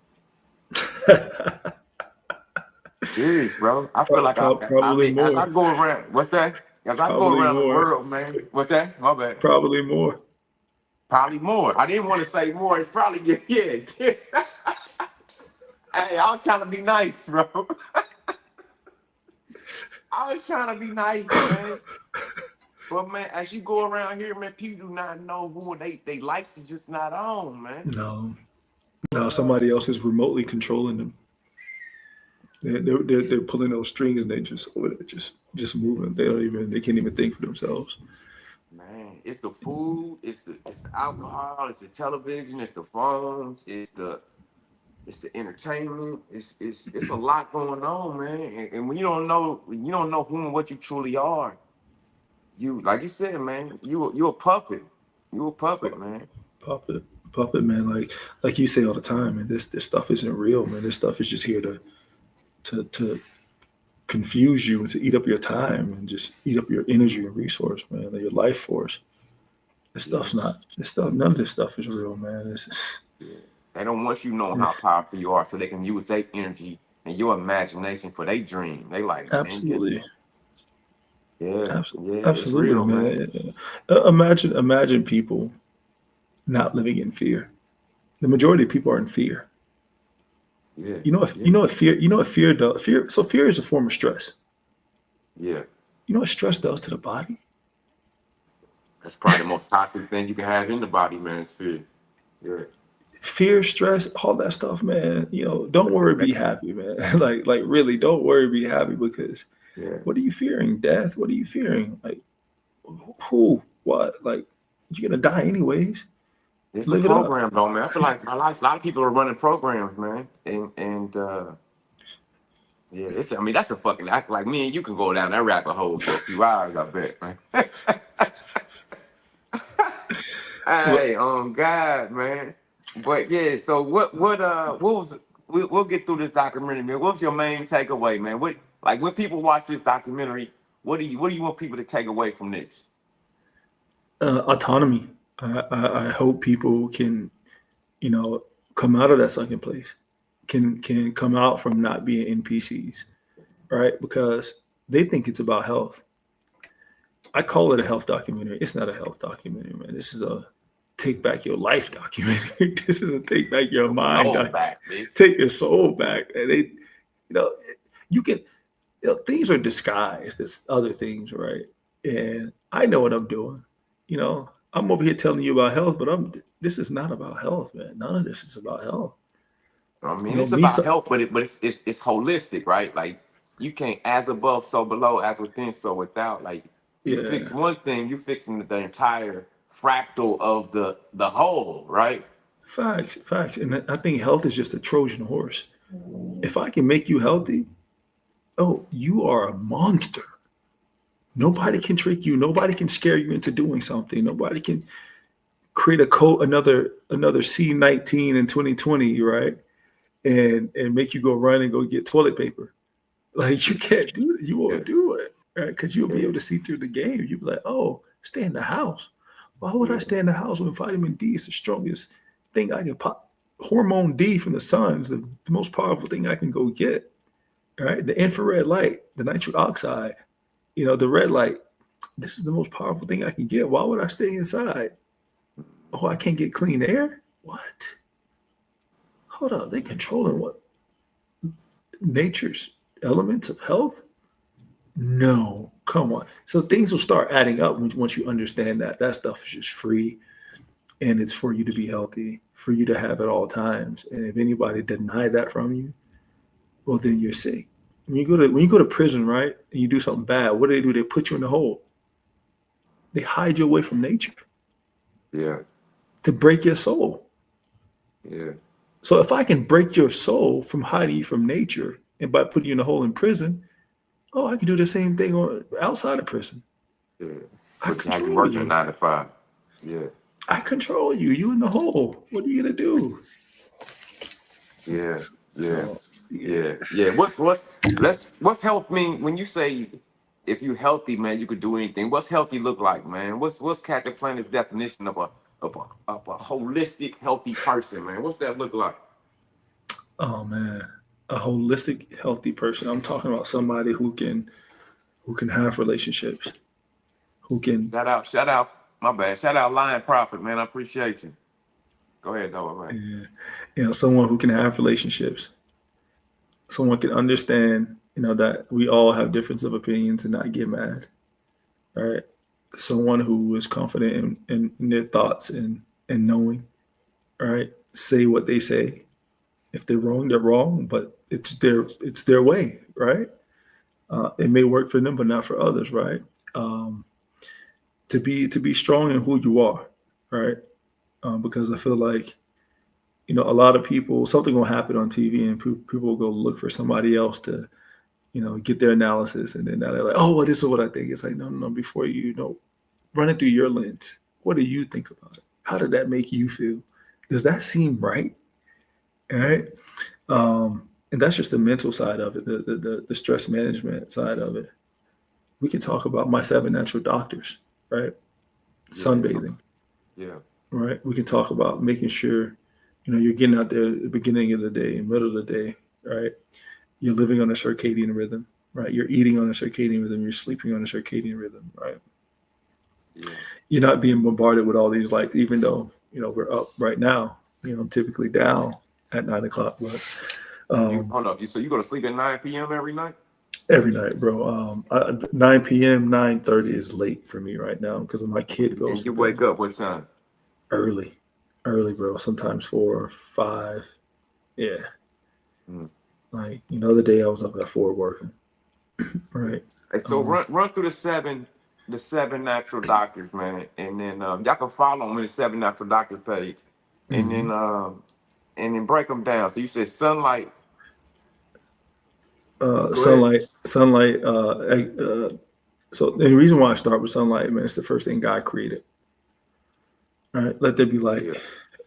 Serious, bro. I feel like probably more. as I go around, what's that? As I go around the world, man. What's that? My bad. Probably more. Probably more. I didn't want to say more. It's probably yeah. Hey, I was trying to be nice, bro. I was trying to be nice, man. But man, as you go around here, man, people do not know who they lights are just not on, man. No, somebody else is remotely controlling them. They're pulling those strings and they just over there, just moving. They can't even think for themselves. Man, it's the food, it's the alcohol, it's the television, it's the phones, it's the entertainment. It's a lot going on, man. And when you don't know who and what you truly are, you, like you said, man, you a puppet. You a puppet, man. Puppet, man. Like you say all the time, man. This stuff isn't real, man. This stuff is just here to confuse you and to eat up your time and just eat up your energy and resource, man, and your life force. None of this stuff is real, man. They don't want you knowing how powerful you are, so they can use their energy and your imagination for their dream. They like, absolutely. Absolutely, real, man. Imagine people not living in fear. The majority of people are in fear. Yeah. You know what fear does? Fear is a form of stress. Yeah. You know what stress does to the body? That's probably the most toxic thing you can have in the body, man. It's fear. Yeah. Fear, stress, all that stuff, man. Don't worry, be happy, man. like really, don't worry, be happy, because what are you fearing? Death? What are you fearing? Like who? What? Like you're gonna die anyways. It's a program, though, man. I feel like a lot of people are running programs, man, and yeah, that's a fucking act. Like me and you can go down that rabbit hole for a few hours, I bet, man. Hey, God, man. But yeah, so what was? We'll get through this documentary, man. What's your main takeaway, man? When people watch this documentary, what do you want people to take away from this? Autonomy. I hope people can, come out of that sunken place, can come out from not being NPCs, right? Because they think it's about health. I call it a health documentary. It's not a health documentary, man. This is a take back your life documentary. This is a take back your mind. Take your soul back. And you can, things are disguised as other things, right? And I know what I'm doing. I'm over here telling you about health, but this is not about health, man. None of this is about health. I mean, it's about health, but it's holistic, right? Like you can't as above, so below, as within, so without. Like you fix Yeah, one thing, you fixing the entire fractal of the whole, right? facts, facts. And I think health is just a Trojan horse. If I can make you healthy, oh, you are a monster. Nobody Yeah, can trick you. Nobody can scare you into doing something. Nobody can create a code, another C19 in 2020, right? And make you go run and go get toilet paper. Like you can't do it. You yeah, won't do it, right? Because you'll be yeah, able to see through the game. You'll be like, oh, stay in the house. Why would I yeah, stay in the house when vitamin D is the strongest thing I can pop? Hormone D from the sun is the most powerful thing I can go get. Right? The infrared light, the nitric oxide, the red light. This is the most powerful thing I can get. Why would I stay inside? Oh, I can't get clean air? What? Hold up. They controlling what? Nature's elements of health? No, come on. So things will start adding up once you understand that that stuff is just free and it's for you to be healthy, for you to have at all times. And if anybody deny that from you, well, then you're sick. When you go to prison, right, and you do something bad, what do? They put you in the hole. They hide you away from nature yeah, to break your soul. yeah, So if I can break your soul from hiding you from nature and by putting you in a hole in prison, oh, I can do the same thing outside of prison. yeah. I But you have you control working a you. 9 to 5. Yeah, I control you. You in the hole. What are you gonna do? yeah, yeah, So yeah. yeah, yeah. What's health mean when you say if you healthy, man, you could do anything? What's healthy look like, man? What's Captain Planet's definition of a holistic healthy person, man? What's that look like? Oh man, a holistic, healthy person. I'm talking about somebody who can have relationships, who can Shout out, my bad. Shout out Lion Prophet, man. I appreciate you. Go ahead, Noah, man. yeah, someone who can have relationships. Someone can understand, that we all have difference of opinions and not get mad. Right. Someone who is confident in their thoughts and knowing. Right. Say what they say. If they're wrong, they're wrong, but it's their way. Right. It may work for them, but not for others, right? Um, to be strong in who you are, right? Because I feel like a lot of people, something will happen on TV, and people will go look for somebody else to get their analysis, and then now they're like, oh, well, this is what I think. It's like, no, no, no. Before run it through your lens. What do you think about it? How did that make you feel? Does that seem right? All right. And that's just the mental side of it, the stress management side of it. We can talk about my 7 natural doctors, right? Yeah, Sunbathing, yeah, right? We can talk about making sure, you're getting out there at the beginning of the day, middle of the day, right? You're living on a circadian rhythm, right? You're eating on a circadian rhythm. You're sleeping on a circadian rhythm, right? yeah. You're not being bombarded with all these lights, even though, we're up right now, typically down at 9 o'clock, but You um, hold up. So you go to sleep at 9 p.m. every night? every night, bro. 9 p.m., 9:30 is late for me right now because my kid goes And to you bed wake up what time? early, early, bro. Sometimes 4 or 5. Yeah, Mm. like the other day I was up at 4 working. Right. Hey, so Um, run through the seven natural doctors, man, and then y'all can follow them on the seven natural doctors page, and mhm. then break them down. So you said sunlight. Go ahead. Sunlight. So the reason why I start with sunlight, man, it's the first thing God created. All right. Let there be light. Yeah,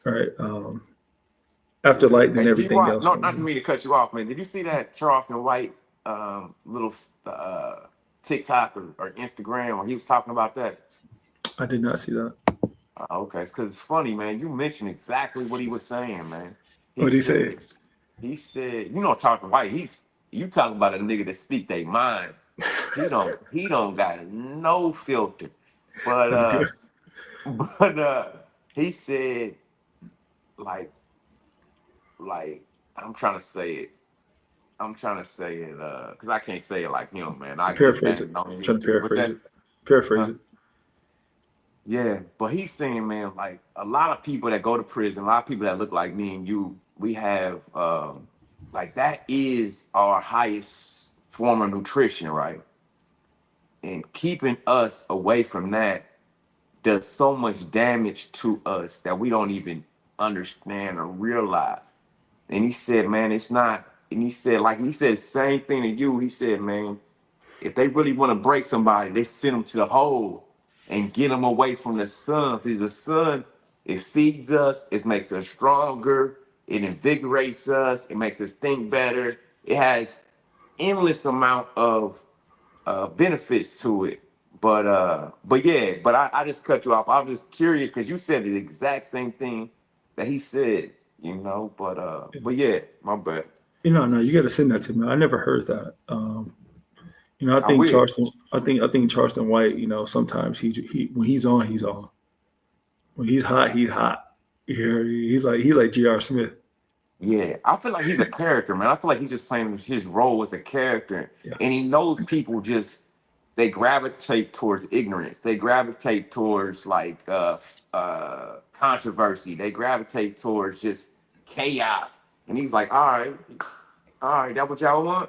All right. After yeah. light, then Hey, did you everything watch? else No, comes not for in. me to cut you off, man. Did you see that Charleston White little TikTok or Instagram where he was talking about that? I did not see that. Okay, because it's funny, man. You mentioned exactly what he was saying, man. What He did he say? said, Charleston White. You talking about a nigga that speak their mind. He don't got no filter. But That's good. he said like like I'm trying to say it. I'm trying to say it because I can't say it like him, man. I get Paraphrase it. banned on I'm trying to YouTube. What's paraphrase it. that? Paraphrase Huh? it. Yeah, but he's saying, man, like a lot of people that go to prison, a lot of people that look like me and you, we have like that is our highest form of nutrition, right? And keeping us away from that does so much damage to us that we don't even understand or realize. And he said, man, it's not. And he said, like he said, same thing to you. He said, man, if they really want to break somebody, they send them to the hole and get them away from the sun. Because the sun, it feeds us, it makes us stronger, it invigorates us, it makes us think better. It has endless amount of benefits to it. But yeah, but I just cut you off. I was just curious because you said the exact same thing that he said, you know. But yeah, my bad. No, you got to send that to me. I never heard that. I I think will. Charleston. I think Charleston White. Sometimes he when he's on, he's on. When he's hot, he's hot. Yeah, he's like J.R. Smith. Yeah, I feel like he's a character, man. I feel like he's just playing his role as a character, Yeah. and he knows people just they gravitate towards ignorance. They gravitate towards like controversy. They gravitate towards just chaos. And he's like, all right, that's what y'all want.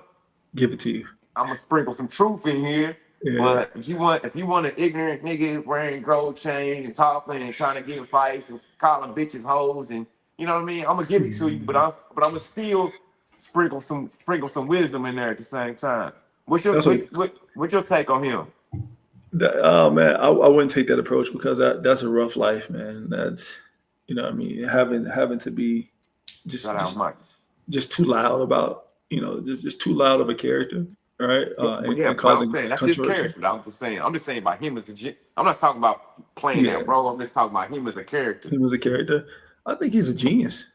Give it to you. I'm gonna sprinkle some truth in here. Yeah. But if you want an ignorant nigga wearing gold chains and talking and trying to get in fights and calling bitches hoes and you know what I mean, I'm gonna give it to you, but I'm gonna still sprinkle some wisdom in there at the same time. What's your take on him? Oh man, I wouldn't take that approach because that's a rough life, man. That's what I mean, having to be just too loud about just too loud of a character, right? And causing that's his character. I'm just saying about him as a. I'm not talking about playing that role. I'm just talking about him as a character. Him as a character, I think he's a genius.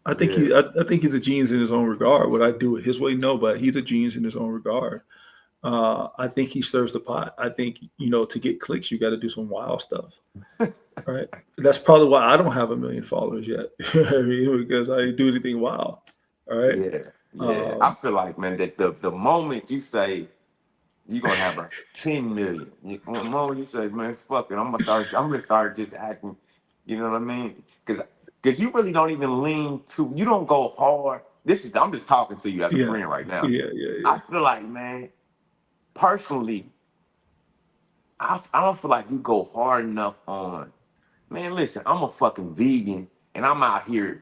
I think he's a genius in his own regard. Would I do it his way? No, but he's a genius in his own regard. I think he stirs the pot. I think, to get clicks, you got to do some wild stuff, right? That's probably why I don't have 1 million followers yet, because I didn't do anything wild. All right. Yeah. I feel like, man, that the moment you say you're gonna have 10 million, the moment you say, man, fuck it, I'm gonna start just acting. You know what I mean? Because you really don't even lean to. You don't go hard. I'm just talking to you as a friend right now. Yeah. I feel like, man. Personally, I don't feel like you go hard enough on, man, listen, I'm a fucking vegan and I'm out here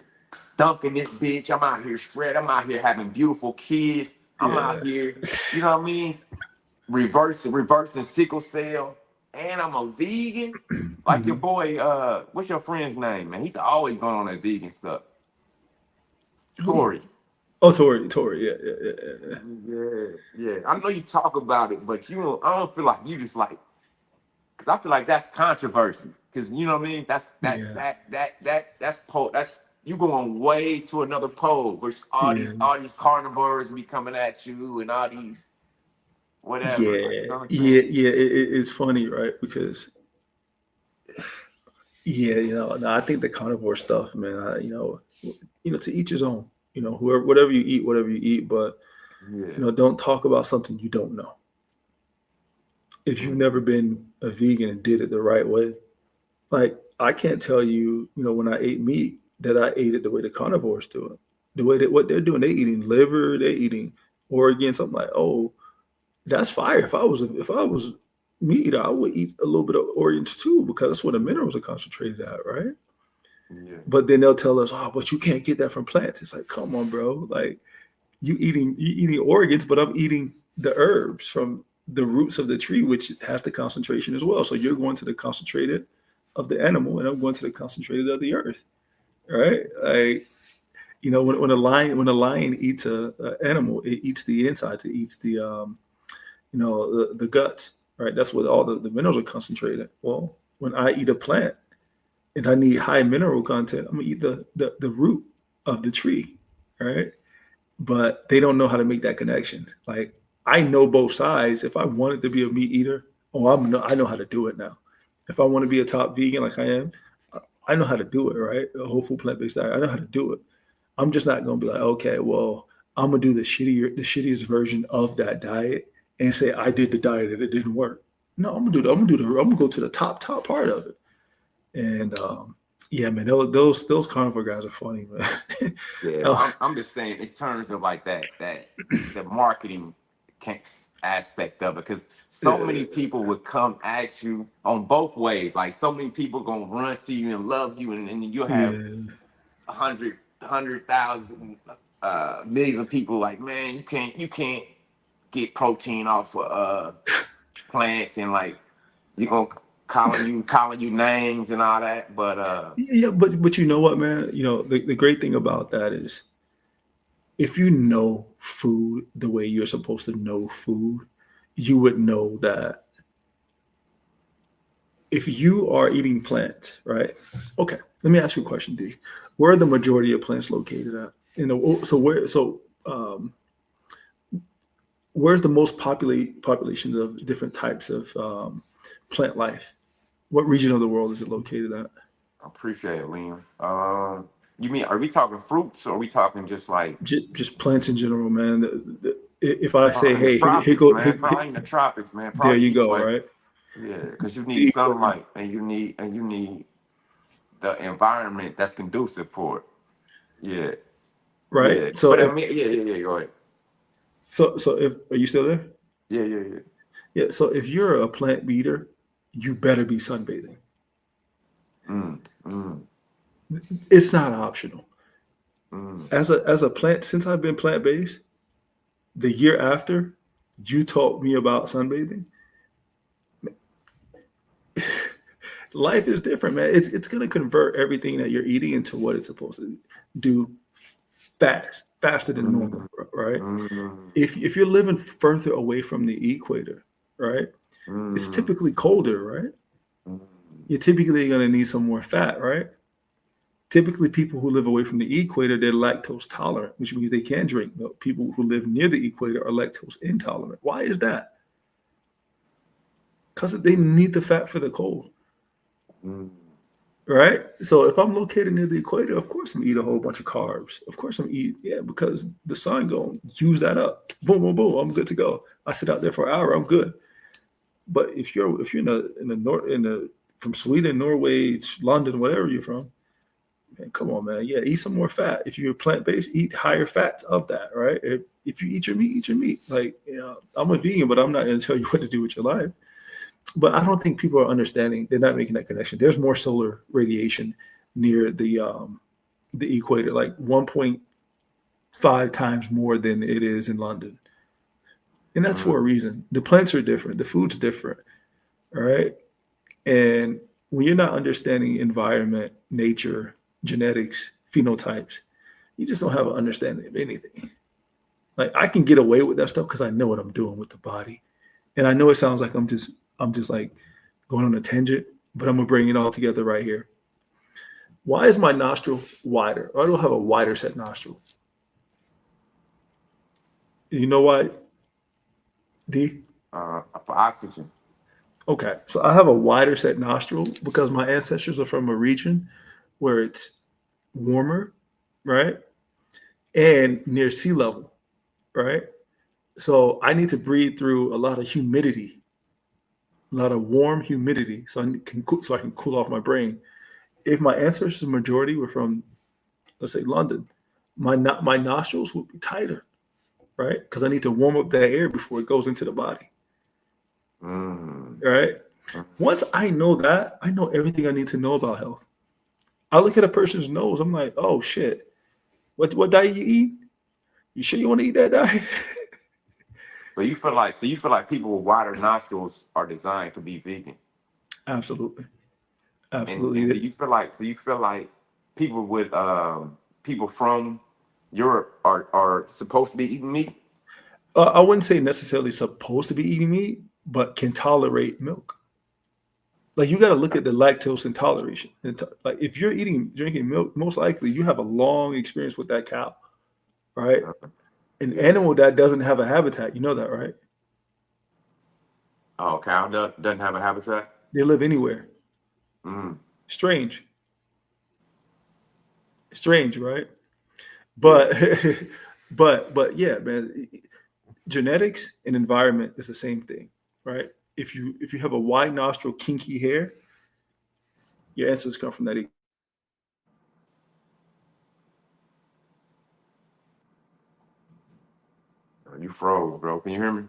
dunking this bitch. I'm out here straight. I'm out here having beautiful kids. I'm out here, you know what I mean? Reversing sickle cell. And I'm a vegan. Like your boy, what's your friend's name, man? He's always going on that vegan stuff. Tory. Oh, Tory, yeah. I know you talk about it, but I don't feel like you just like, because I feel like that's controversy. Because you know what I mean. That's you going way to another pole, which all these carnivores be coming at you and all these whatever. It's funny, right? Because I think the carnivore stuff, man. To each his own. Whatever you eat, but don't talk about something you don't know. If you've never been a vegan and did it the right way, like I can't tell you, when I ate meat that I ate it the way the carnivores do it. The way that what they're doing, they're eating liver, they're eating organs. I'm like, oh, that's fire. If I was meat eater, I would eat a little bit of organs too, because that's where the minerals are concentrated at, right? Yeah. But then they'll tell us, oh, but you can't get that from plants. It's like, come on, bro. Like you eating organs, but I'm eating the herbs from the roots of the tree, which has the concentration as well. So you're going to the concentrated of the animal, and I'm going to the concentrated of the earth, right? Like, when a lion eats a animal, it eats the insides, it eats the the guts, right? That's what all the minerals are concentrated. Well, when I eat a plant, and I need high mineral content, I'm gonna eat the root of the tree, right? But they don't know how to make that connection. Like I know both sides. If I wanted to be a meat eater, I know how to do it now. If I want to be a top vegan like I am, I know how to do it, right? A whole food plant-based diet, I know how to do it. I'm just not gonna be like, okay, well, I'm gonna do the shittiest version of that diet and say I did the diet and it didn't work. No, I'm gonna go to the top part of it. And Yeah, man, those carnivore guys are funny, man. Yeah, but Oh, I'm just saying in terms of like that the marketing aspect of it, because so yeah, many people would come at you on both ways. Like so many people gonna run to you and love you, and you'll have yeah, 100,000 millions of people like, man, you can't get protein off of plants, and like you gonna calling you names and all that. But yeah. But you know what, man? You know the great thing about that is if you know food the way you're supposed to know food, you would know that if you are eating plants, right? Okay, let me ask you a question, D. Where are the majority of plants located at? Um, where's the most populations of different types of plant life? What region of the world is it located at? I appreciate it, Liam. You mean, are we talking fruits or are we talking just like Just plants in general, man. If I say, in the hey, here tropics, go, man? Probably in the tropics, man. there Probably you heat go, wave. right? Yeah, because you need sunlight and you need the environment that's conducive for it. Yeah, Right. yeah. So But if I mean, yeah. Go ahead. so if are you still there? Yeah. Yeah. So if you're a plant beater, you better be sunbathing. Mm, mm, It's not optional. mm. As a plant, since I've been plant based, the year after you taught me about sunbathing, life is different, man. It's gonna convert everything that you're eating into what it's supposed to do faster than normal, Mm, right? mm, If you're living further away from the equator, right, it's mm, typically colder, right? mm, You're typically gonna need some more fat, right? Typically, people who live away from the equator, they're lactose tolerant, which means they can drink milk. People who live near the equator are lactose intolerant. Why is that? Because they need the fat for the cold, mm. right? So if I'm located near the equator, of course I'm eat a whole bunch of carbs. Of course I'm eat, yeah, because the sun gonna use that up. Boom, boom, boom. I'm good to go. I sit out there for an hour. I'm good. But if you're in the north in the from Sweden, Norway, London, whatever you're from, man, come on, man. Yeah, eat some more fat. If you're plant based, eat higher fats of that, right? If you eat your meat, eat your meat. Like, you know, I'm a vegan, but I'm not going to tell you what to do with your life. But I don't think people are understanding. They're not making that connection. There's more solar radiation near the equator, like 1.5 times more than it is in London, and that's for a Mm, reason. The plants are different. The food's different, all right? And when you're not understanding environment, nature, genetics, phenotypes, you just don't have an understanding of anything. Like I can get away with that stuff because I know what I'm doing with the body. And I know it sounds like I'm just like going on a tangent, but I'm gonna bring it all together right here. Why is my nostril wider? I don't have a wider set nostril. You know why, D? for oxygen. Okay, so I have a wider set nostril because my ancestors are from a region where it's warmer, right? And near sea level, right? So I need to breathe through a lot of humidity, a lot of warm humidity, so I can cool off my brain. If my ancestors majority were from, let's say, London, my nostrils would be tighter, right? Because I need to warm up that air before it goes into the body, Mm, right? mm. Once I know that, I know everything I need to know about health. I look at a person's nose, I'm like, oh shit, what diet you eat? You sure you want to eat that diet? So you feel like people with wider nostrils are designed to be vegan. Absolutely, And do absolutely. you feel like people from Europe are supposed to be eating meat? I wouldn't say necessarily supposed to be eating meat, but can tolerate milk. Like you got to look at the lactose intoleration. Like if you're drinking milk, most likely you have a long experience with that cow, right? Uh, An yeah. animal that doesn't have a habitat, you know that, right? Oh, cow doesn't have a habitat. They live anywhere. Mm, Strange, strange, right? yeah. But but yeah, man, genetics and environment is the same thing, right? If you have a wide nostril, kinky hair, your ancestors come from that. You froze, bro. Can you hear me?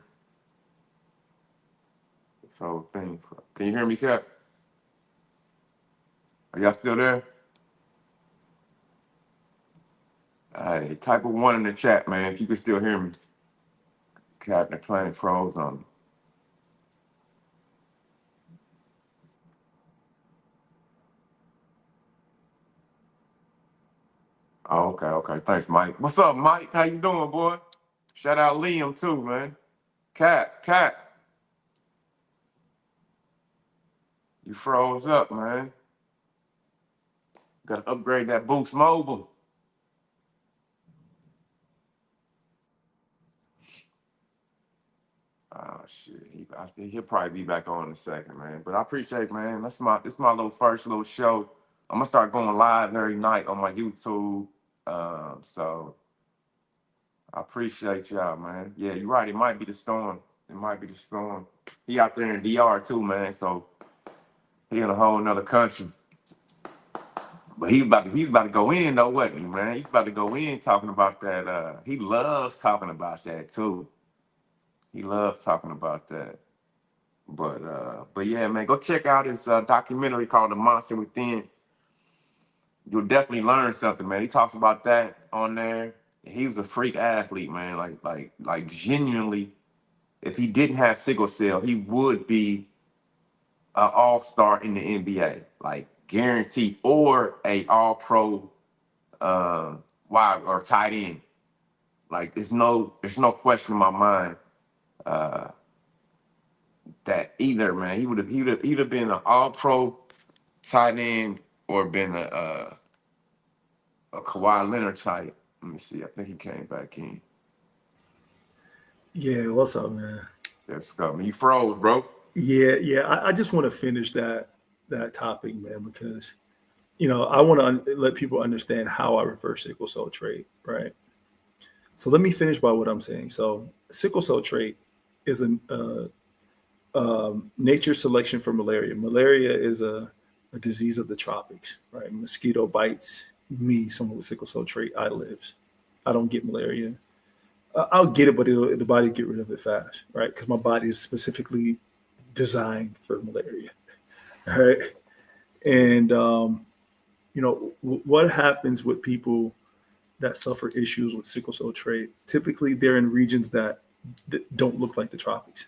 This whole thing. Can you hear me, Cap? Are y'all still there? Hey, type of one in the chat, man, if you can still hear me. Captain Planet froze on me. Oh, okay. Thanks, Mike. What's up, Mike? How you doing, boy? Shout out Liam too, man. Cat. You froze up, man. Gotta upgrade that Boost Mobile. Oh shit. I think he'll probably be back on in a second, man. But I appreciate, man. This my little first little show. I'm gonna start going live every night on my YouTube. So I appreciate y'all, man. Yeah, you're right. It might be the storm. He out there in DR too, man. So he in a whole nother country. But he's about to go in though, wasn't he, man? He's about to go in talking about that. He loves talking about that too. He loves talking about that. But yeah, man, go check out his documentary called The Monster Within. You'll definitely learn something, man. He talks about that on there. He was a freak athlete, man. Like genuinely, if he didn't have sickle cell, he would be an all-star in the NBA, like guaranteed, or a all-pro wide or tight end. Like there's no question in my mind that either, man, he'd have been an all-pro tight end or been a Kawhi Leonard type. Let me see. I think he came back in. Yeah, what's up, man? Let's go. You froze, bro. Yeah. I just want to finish that topic, man, because I want to let people understand how I reverse sickle cell trait, right? So let me finish by what I'm saying. So sickle cell trait is a nature selection for malaria. Malaria is a disease of the tropics, right? Mosquito bites me, someone with sickle cell trait. I live. I don't get malaria. I'll get it, but the body get rid of it fast, right? Because my body is specifically designed for malaria, right? And what happens with people that suffer issues with sickle cell trait? Typically, they're in regions that don't look like the tropics,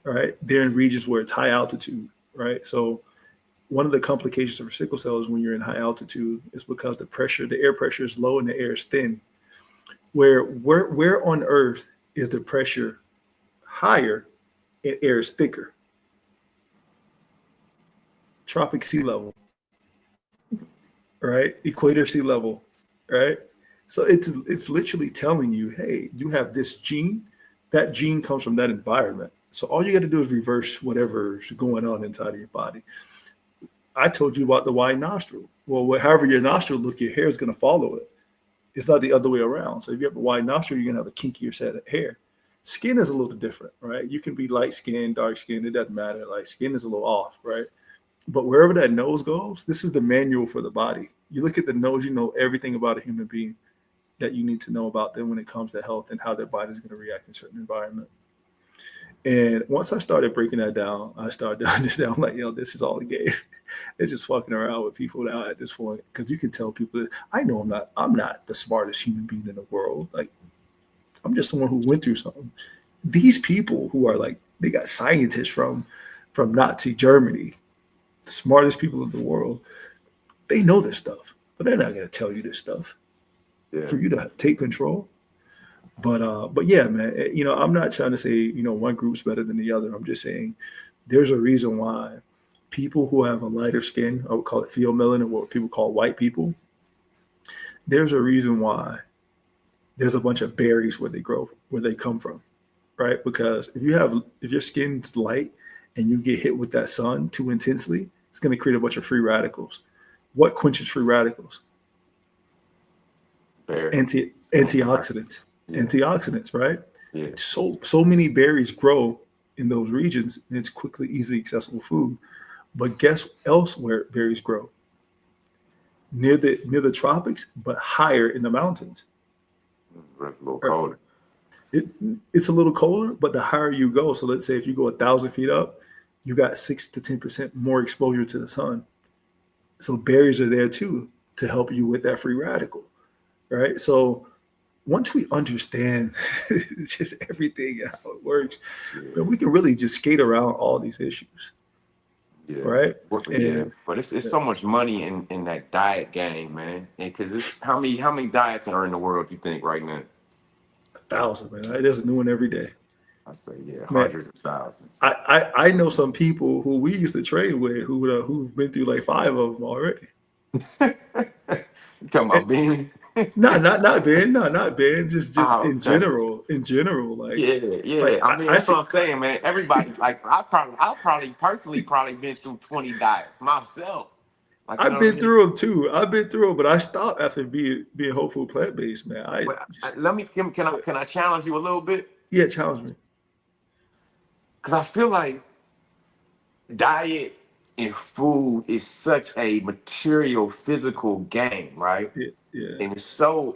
right? They're in regions where it's high altitude, right? So one of the complications of sickle cell is when you're in high altitude is because the air pressure is low and the air is thin. Where on Earth is the pressure higher and air is thicker? Tropic sea level, right? Equator sea level, right? So it's literally telling you, hey, you have this gene. That gene comes from that environment. So all you got to do is reverse whatever's going on inside of your body. I told you about the wide nostril. Well, however your nostril look, your hair is going to follow it. It's not the other way around. So if you have a wide nostril, you're going to have a kinkier set of hair. Skin is a little different, right? You can be light skin, dark skin. It doesn't matter. Like skin is a little off, right? But wherever that nose goes, this is the manual for the body. You look at the nose, you know everything about a human being that you need to know about them when it comes to health and how their body is going to react in certain environment. And once I started breaking that down, I started to understand, I'm like, this is all a game. They're just fucking around with people now at this point. Because you can tell people that I know I'm not the smartest human being in the world. Like, I'm just someone who went through something. These people who are like, they got scientists from Nazi Germany, the smartest people in the world, they know this stuff, but they're not going to tell you this stuff for you to take control. But yeah, man, I'm not trying to say, one group's better than the other. I'm just saying there's a reason why people who have a lighter skin, I would call it pheomelanin, or what people call white people, there's a reason why there's a bunch of berries where they come from, right? Because if your skin's light and you get hit with that sun too intensely, it's going to create a bunch of free radicals. What quenches free radicals? Antioxidants. Yeah. Antioxidants, right? Yeah. So many berries grow in those regions, and it's quickly, easily accessible food. But guess elsewhere berries grow? Near the tropics, but higher in the mountains. That's a little colder. it's a little colder, but the higher you go, so let's say if you go 1,000 feet up, you got 6 to 10% more exposure to the sun. So berries are there too to help you with that free radical, right? So once we understand just everything and how it works, then Yeah, we can really just skate around all these issues, yeah, right? yeah. And But it's so much money in that diet game, man. And because it's how many diets are in the world you think right now? 1,000, man. Right? There's a new one every day, I say yeah, man. hundreds of thousands. I know some people who we used to trade with who've been through like 5 of them already. You talking about being? Not Ben, no, not Ben. Just Oh, okay. in general, Yeah, yeah. like I mean, I that's see. what I'm saying, man. Everybody, like, I probably personally probably been through 20 diets myself. Like, you I've know what I been mean? through them too. I've been through them, but I stopped after being whole food plant based, man. I But just let me can I challenge you a little bit? yeah, challenge me. Because I feel like diet and food is such a material, physical game, right? Yeah, yeah, And it's so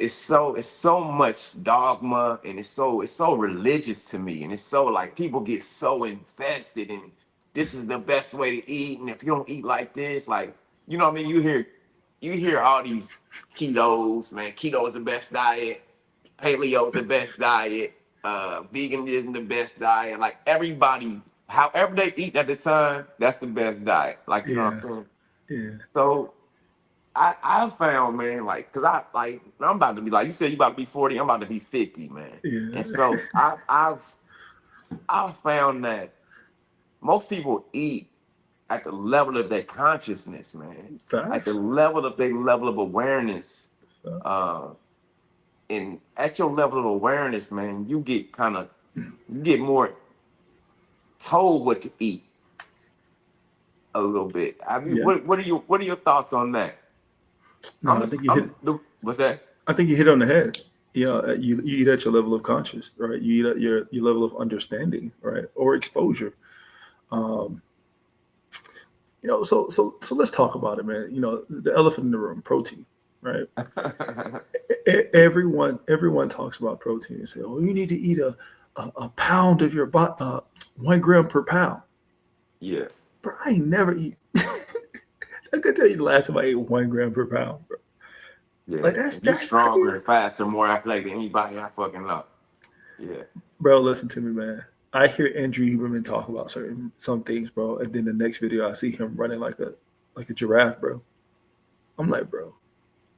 much dogma, and it's so religious to me, and it's so like people get so invested in this is the best way to eat, and if you don't eat like this, like, you know what I mean, you hear all these ketos, man. Keto is the best diet, paleo is the best diet, vegan isn't the best diet. Like, everybody, however they eat at the time, that's the best diet, like, you know what I'm yeah, saying? yeah, So I found, man, like, cause I'm about to be, like you said, you about to be 40, I'm about to be 50, man. And yeah. so I've found that most people eat at the level of their consciousness, man. At the Facts. level of awareness. Uh, and at your level of awareness, man, you get more told what to eat a little bit. Yeah. What are your thoughts on that? No, I think you hit. What's that? I think you hit on the head. You know, you eat at your level of conscious, right? You eat at your level of understanding, right, or exposure. Um, so let's talk about it, man. You know, the elephant in the room, protein, right? Everyone talks about protein and say, "Oh, you need to eat a pound of your 1 gram per pound." Yeah. Bro, I ain't never eat. I could tell you the last time I ate 1 gram per pound, bro. Yeah, Like that's you that's crazy, stronger and faster, more athletic than anybody I fucking know. Yeah, bro. Listen to me, man. I hear Andrew Huberman talk about some things, bro, and then the next video I see him running like a giraffe, bro. I'm like, bro,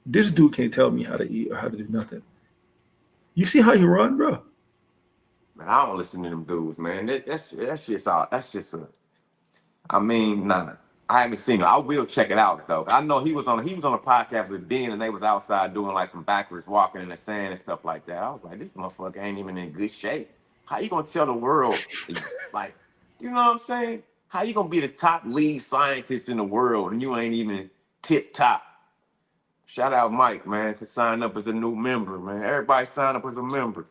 this dude can't tell me how to eat or how to do nothing. You see how he run, bro? man, I don't listen to them dudes, man. That's just all. That's just a. I mean, nah, I haven't seen it. I will check it out though. I know he was on a podcast with Ben, and they was outside doing like some backwards walking in the sand and stuff like that. I was like, this motherfucker ain't even in good shape. How you gonna tell the world, like, you know what I'm saying? How you gonna be the top lead scientist in the world and you ain't even tip top? Shout out Mike, man, for signing up as a new member, man. Everybody sign up as a member.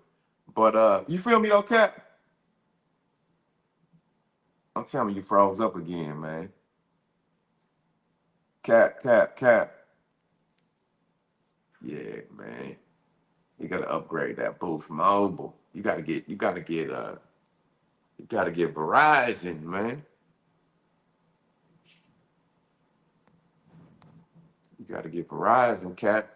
But you feel me, though, Cap? I'm telling you, you froze up again, man. Cap, Cap, Cap. Yeah, man. You gotta upgrade that Boost Mobile. You gotta get Verizon, man. You gotta get Verizon, Cap.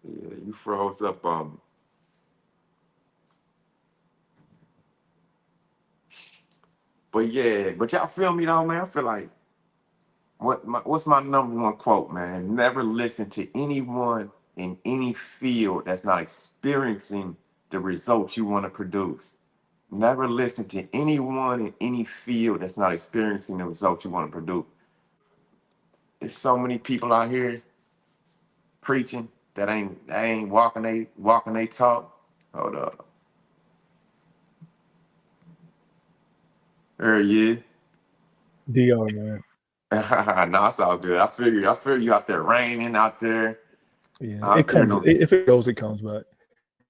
Yeah, you froze up on me. But yeah, but y'all feel me though, man? I feel like what's my number one quote, man? Never listen to anyone in any field that's not experiencing the results you want to produce. Never listen to anyone in any field that's not experiencing the results you want to produce. There's so many people out here preaching that ain't walking they talk. Hold up. There he is. Dr. Man. No, it's all good. I feel you out there raining out there. Yeah, it Out there comes. no. If it goes, it comes back.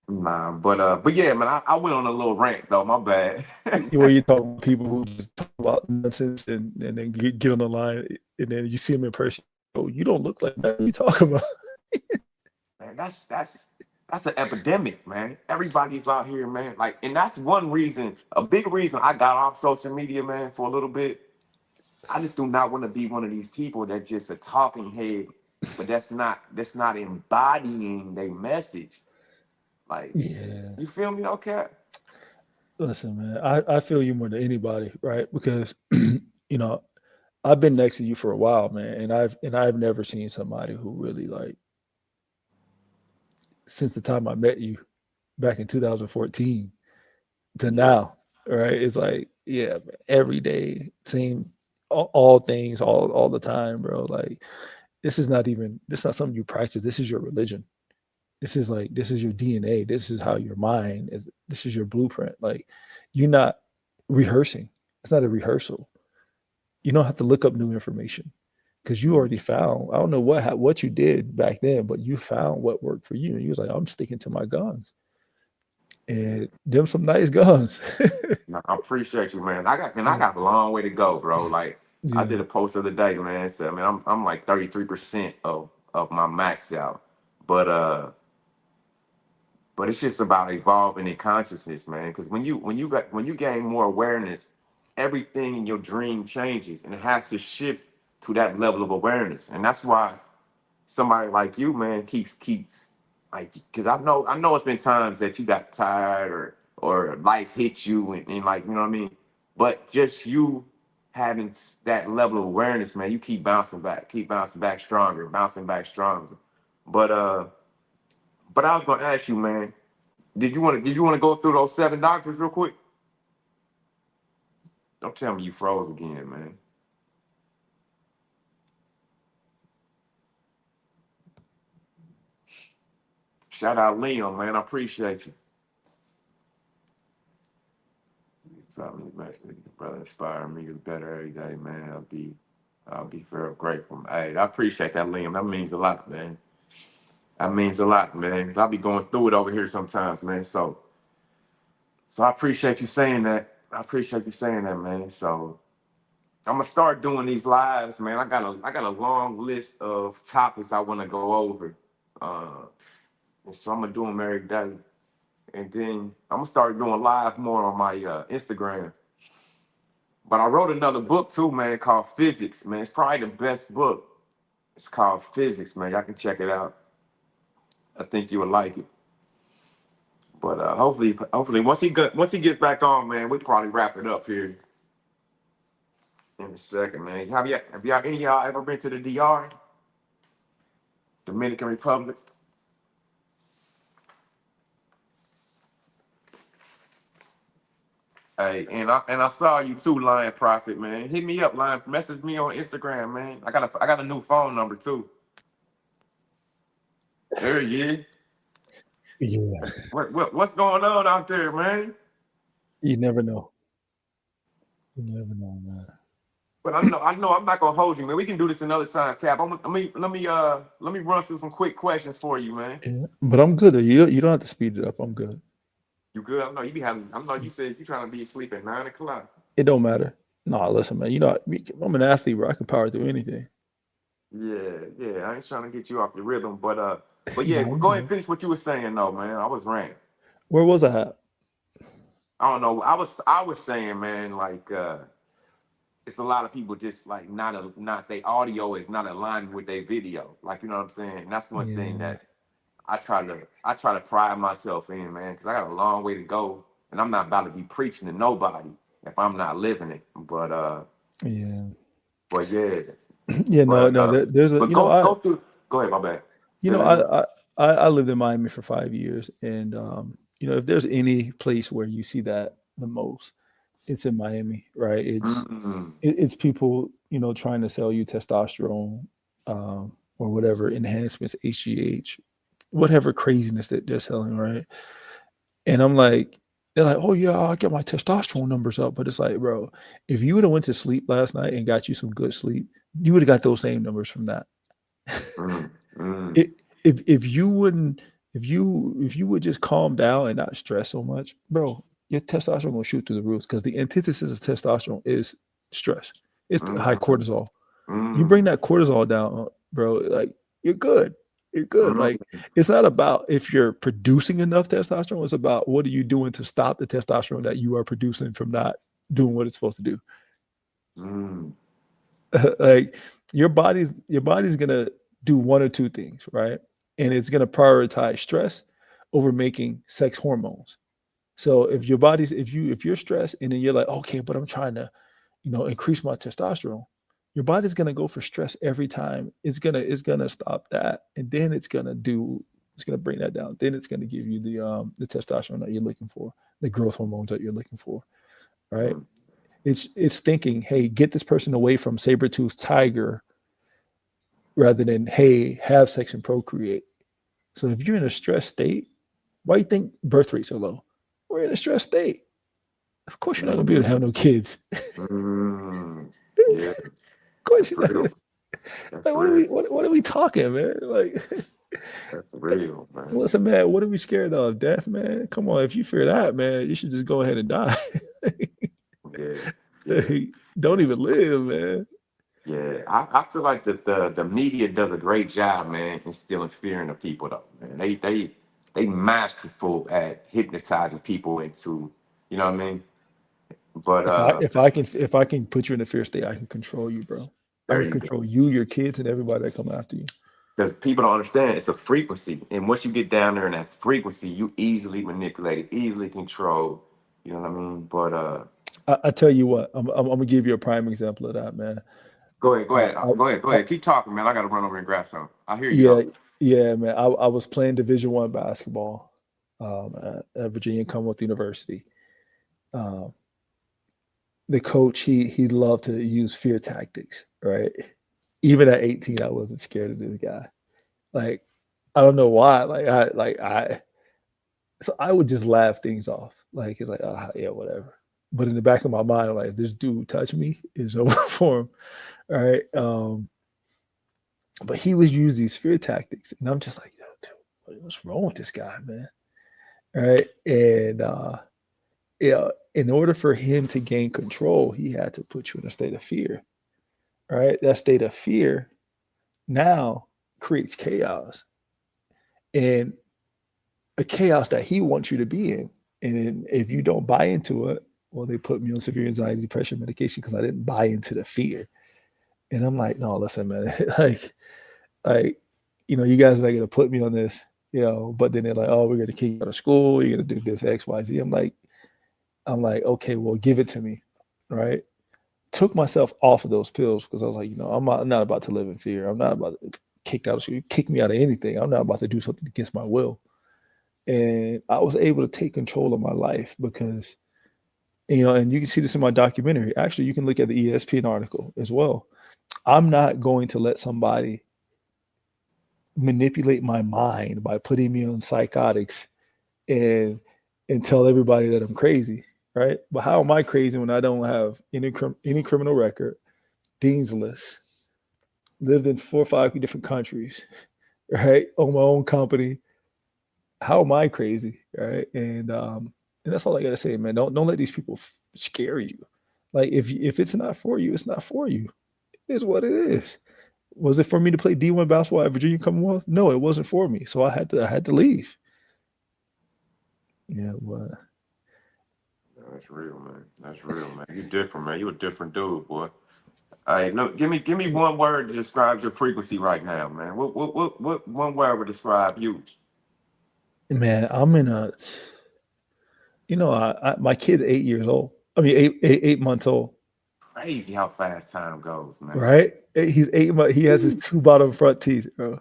Nah, but yeah, man, I went on a little rant though. My bad. Where you talk about people who just talk about nonsense and then get on the line and then you see them in person. Oh, you don't look like that. What are you talking about? man, that's an epidemic, man. Everybody's out here, man. Like, and that's one reason, a big reason I got off social media, man, for a little bit. I just do not want to be one of these people that just a talking head, but that's not embodying their message. Like, Yeah. you feel me? Okay. Listen, man, I feel you more than anybody, right? Because you know, I've been next to you for a while, man, and I've never seen somebody who really like since the time I met you back in 2014 to Yeah. now, right? It's like, yeah, man, every day, same all things, all the time, bro. Like this is not something you practice. This is your religion. This is your DNA. This is how your mind is. This is your blueprint. Like you're not rehearsing. It's not a rehearsal. You don't have to look up new information because you already found. I don't know what you did back then, but you found what worked for you. And you was like, I'm sticking to my guns, and them some nice guns. No, I appreciate you, man. I got a long way to go, bro. Like I did Yeah, a post the other day, man. So I mean, I'm like 33% of my max out, but it's just about evolving in consciousness, man. Because when you gain more awareness, everything in your dream changes, and it has to shift to that level of awareness. And that's why somebody like you, man, keeps like, because I know it's been times that you got tired or life hit you and like, you know what I mean. But just you having that level of awareness, man, you keep bouncing back stronger, bouncing back stronger. But I was gonna ask you, man, did you want to go through those 7 doctors real quick? Don't tell me you froze again, man. Shout out Liam, man. I appreciate you. So, man, brother, inspire me to be better every day, man. I'll be very grateful. Hey, I appreciate that, Liam. That means a lot, man. That means a lot, man. 'Cause I'll be going through it over here sometimes, man. So I appreciate you saying that. I appreciate you saying that, man. So I'm gonna start doing these lives, man. I got a long list of topics I want to go over, uh, and so I'm gonna do them every day. And then I'm gonna start doing live more on my Instagram. But I wrote another book too, man, called Physics, man. It's probably the best book. It's called Physics, man. Y'all can check it out. I think you would like it. But hopefully, once he gets back on, man, we'll probably wrap it up here in a second, man. Have y'all any of y'all ever been to the DR, Dominican Republic? Hey, and I saw you too, Lion Prophet, man. Hit me up, Lion. Message me on Instagram, man. I got a new phone number too. There he is. yeah. What's going on out there, man? You never know. You never know, man. But I know I'm not gonna hold you, man. We can do this another time, Cap. Let me run through some quick questions for you, man. Yeah. But I'm good though. You don't have to speed it up. I'm good. You good? I know you said you trying to be asleep at 9 o'clock. It don't matter. No, listen, man. You know, I'm an athlete, bro. I can power through anything. Yeah. I ain't trying to get you off the rhythm, but yeah, No, I'm go ahead and good. finish what you were saying, though, man. I was ranting. Where was I at? I don't know. I was saying, man, like it's a lot of people just like not their audio is not aligned with their video. Like, you know what I'm saying? And that's one thing Yeah, that I try to pride myself in, man, because I got a long way to go, and I'm not about to be preaching to nobody if I'm not living it. yeah, But yeah, yeah. No, but no. There's a, but go through. Go ahead, my bad. you Say know, that again. I lived in Miami for 5 years, and you know, if there's any place where you see that the most, it's in Miami, right? Mm, It's people, you know, trying to sell you testosterone, or whatever enhancements, HGH, whatever craziness that they're selling, right? And I'm like, they're like, oh yeah, I get my testosterone numbers up, but it's like, bro, if you would have went to sleep last night and got you some good sleep, you would have got those same numbers from that. mm, mm, it, if you wouldn't, if you would just calm down and not stress so much, bro, your testosterone gonna shoot through the roof because the antithesis of testosterone is stress. It's high mm, cortisol. You bring mm. that cortisol down, bro, like you're good. You're good. Like it's not about if you're producing enough testosterone. It's about what are you doing to stop the testosterone that you are producing from not doing what it's supposed to do. Mm. Like your body's gonna do one or two things, right? And it's gonna prioritize stress over making sex hormones. So if your body's if you're stressed and then you're like, okay, but I'm trying to, increase my testosterone, your body's gonna go for stress every time. It's gonna stop that, and then it's gonna bring that down. Then it's gonna give you the testosterone that you're looking for, the growth hormones that you're looking for, right? Mm. It's thinking, hey, get this person away from saber-toothed tiger rather than, hey, have sex and procreate. So if you're in a stressed state, why do you think birth rates are low? We're in a stressed state. Of course you're not gonna be able to have no kids. Mm. Yeah, Of course that's you're not real. gonna, That's like real. what are we talking, man? Like That's real, man. listen, man, what are we scared of? Death, man. Come on, if you fear that, man, you should just go ahead and die. Yeah, yeah, Don't yeah. even live, man. Yeah, I feel like the media does a great job, man, instilling fear into people, though, man. They masterful at hypnotizing people into, you know what I mean? But If I can put you in a fear state, I can control you, bro. I there can you go. control you, your kids, and everybody that come after you. Because people don't understand it's a frequency, and once you get down there in that frequency, you easily manipulate it, easily control. You know what I mean? But I tell you what, I'm gonna give you a prime example of that, man. go ahead, go Uh, ahead, I, go I, ahead. Keep talking, man. I got to run over and grab something. I hear you yeah, though. yeah, man. I was playing Division I basketball at Virginia Commonwealth University. Um, the coach he loved to use fear tactics, right? Even at 18, I wasn't scared of this guy. Like I don't know why. So I would just laugh things off. Like it's like, yeah, whatever. But in the back of my mind, I'm like, if this dude touch me, it's over for him. All right. But he was use these fear tactics, and I'm just like, yo, dude, what's wrong with this guy, man? All right. And in order for him to gain control, he had to put you in a state of fear. All right. That state of fear now creates chaos. And a chaos that he wants you to be in. And if you don't buy into it, well, they put me on severe anxiety depression medication because I didn't buy into the fear. And I'm like, no, listen, man, like, you guys are not gonna put me on this, but then they're like, oh, we're gonna kick you out of school, you're gonna do this, X, Y, Z. I'm like, okay, well, give it to me. Right. Took myself off of those pills because I was like, I'm not about to live in fear. I'm not about to kick out of school. You kick me out of anything. I'm not about to do something against my will. And I was able to take control of my life because, and you can see this in my documentary. Actually, you can look at the ESPN article as well. I'm not going to let somebody manipulate my mind by putting me on psychotics and tell everybody that I'm crazy, right? But how am I crazy when I don't have any criminal record, Dean's List, lived in 4 or 5 different countries, right? Own my own company. How am I crazy, right? And that's all I gotta say, man. Don't let these people scare you. Like if it's not for you, it's not for you. It is what it is. Was it for me to play D1 basketball at Virginia Commonwealth? No, it wasn't for me. So I had to leave. Yeah, but That's real, man. That's real, man. You different, man. You a different dude, boy. All right, look, give me one word that describes your frequency right now, man. What one word would describe you? man, I'm in a. My kid's 8 years old. I mean, 8 months old. Crazy how fast time goes, man. Right? He's 8 months. He has his 2 bottom front teeth, bro.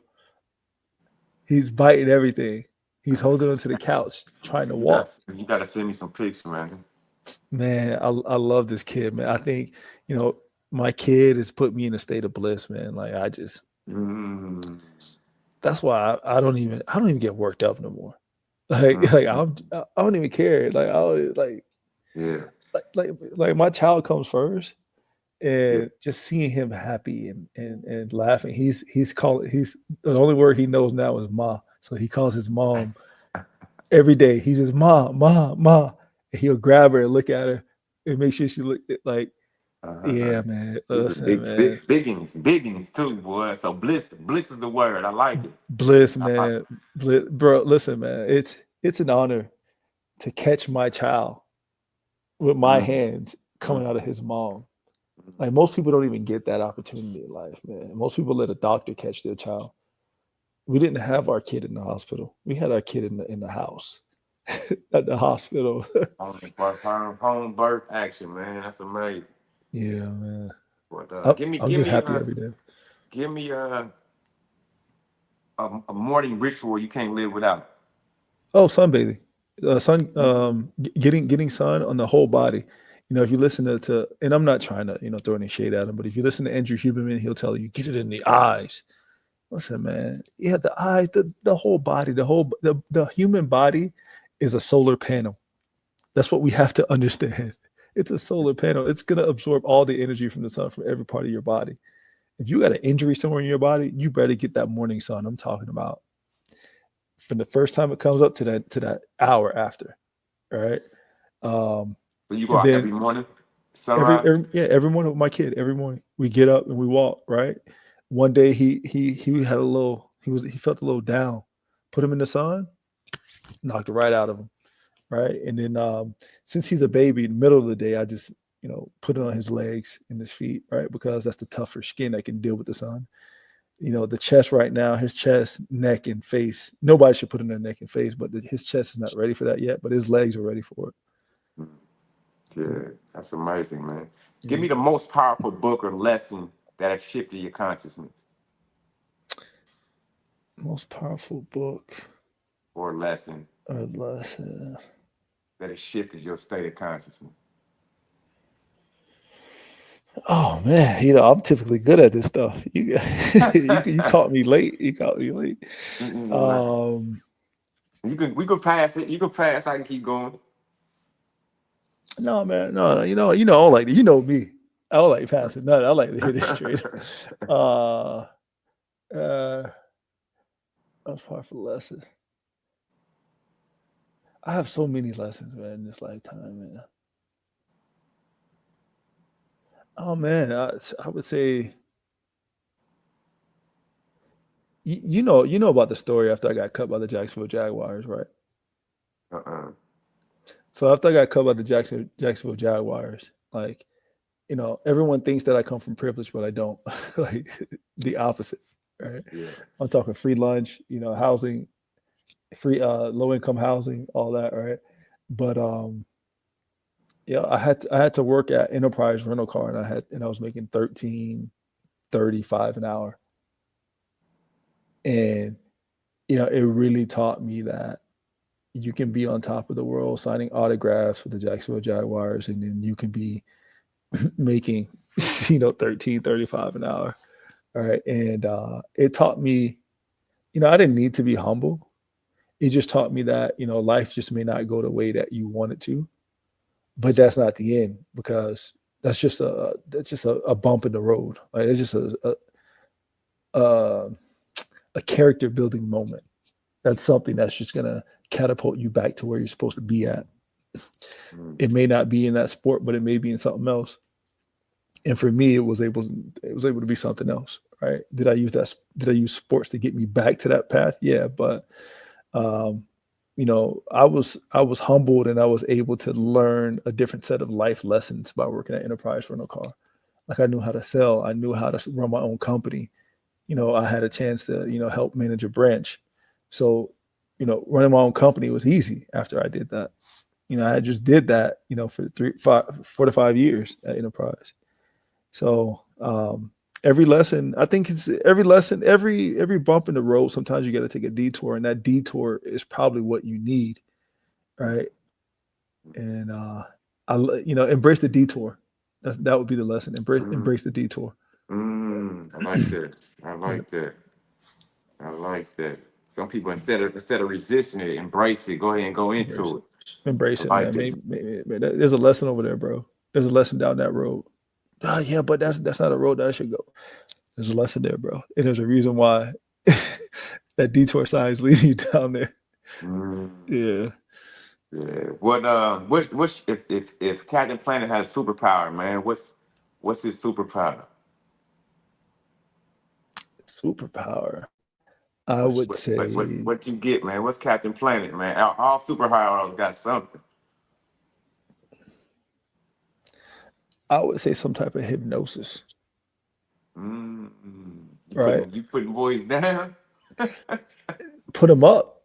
He's biting everything. He's holding onto the couch, trying to walk. You gotta send me some pics, man. Man, I love this kid, man. I think, my kid has put me in a state of bliss, man. Like Mm. that's why I don't even get worked up no more. Like I don't even care. Like Yeah. like my child comes first, Yeah. and just seeing him happy and laughing. He's the only word he knows now is ma. So he calls his mom every day. He says, ma, ma, ma. And he'll grab her and look at her and make sure she look like Uh-huh. Yeah, man. These are Listen, man. biggins too, boy. So bliss is the word. I like it. Bliss, I like man. Bro, listen, man. It's an honor to catch my child with it. my hands Mm, coming out of his mom. mm, Like most people don't even get that opportunity in life, man. Most people let a doctor catch their child. We didn't have our kid in the hospital. We had our kid in the house at the hospital. home birth action, man. That's amazing. Yeah, man. But I'm, I'm just happy every day. give me a morning ritual you can't live without. Oh, sunbathing. Getting sun on the whole body. You know, if you listen and I'm not trying to, throw any shade at him, but if you listen to Andrew Huberman, he'll tell you, get it in the eyes. Listen, man. Yeah, the eyes, the whole body, the human body is a solar panel. That's what we have to understand. It's a solar panel. It's gonna absorb all the energy from the sun from every part of your body. If you got an injury somewhere in your body, you better get that morning sun. I'm talking about from the first time it comes up to that hour after. All right. Um, So you go and out then every morning, sunrise. every morning with my kid, every morning we get up and we walk. Right. One day he had a little he felt a little down. Put him in the sun, knocked it right out of him. Right. And then since he's a baby, in the middle of the day, I just put it on his legs and his feet. Right, because that's the tougher skin that can deal with the sun. The chest right now, his chest, neck, and face. Nobody should put in their neck and face, but his chest is not ready for that yet. But his legs are ready for it. Mm, yeah, that's amazing, man. Give Yeah. me the most powerful book or lesson that has shifted your consciousness, Most powerful book or lesson or lesson. that has shifted your state of consciousness. Oh man, I'm typically good at this stuff. You you caught me late. You caught me late. Mm-mm. Um, We could pass it. You can pass. I can keep going. no man, no. I don't like me. I don't like passing. No, I like to hit it straight. Uh, uh, Most powerful lesson. I have so many lessons, man, in this lifetime, man. Oh man, I would say you know about the story after I got cut by the Jacksonville Jaguars, right? Uh-uh. So after I got cut by the Jacksonville Jaguars, like everyone thinks that I come from privilege, but I don't. Like the opposite, right? Yeah. I'm talking free lunch, housing, free low income housing, all that, right? But yeah, I had to work at Enterprise Rental Car, and I was making 13.35 an hour, and it really taught me that you can be on top of the world signing autographs with the Jacksonville Jaguars, and then you can be making 13.35 an hour. All right. And it taught me, I didn't need to be humble. It just taught me that, life just may not go the way that you want it to, but that's not the end, because that's just a bump in the road. Like it's just a character building moment. That's something that's just gonna catapult you back to where you're supposed to be at. Mm. It may not be in that sport, but it may be in something else. And for me, it was able to be something else, right? Did I use sports to get me back to that path? Yeah, but um, I was humbled, and I was able to learn a different set of life lessons by working at Enterprise Rental Car. Like I knew how to sell, I knew how to run my own company. I had a chance to help manage a branch. So running my own company was easy after I did that. I just did that for 4 to 5 years at Enterprise. So every lesson, I think it's every lesson, every bump in the road. Sometimes you got to take a detour, and that detour is probably what you need, right? And embrace the detour. That would be the lesson. Embrace the detour. I like that. I Yeah, like that. I like that. Some people instead of resisting it, embrace it. Go ahead and go embrace into it. it. Embrace it, I like man. it. Maybe there's a lesson over there, bro. There's a lesson down that road. Yeah, but that's not a road that I should go. There's a lesson there, bro. And there's a reason why that detour sign is leading you down there. Mm, Yeah. yeah. What if Captain Planet had a superpower, man? What's his superpower? Superpower. I would say What you get, man? What's Captain Planet, man? All superheroes got something. I would say some type of hypnosis. Mm. Right. You putting boys down? Put them up.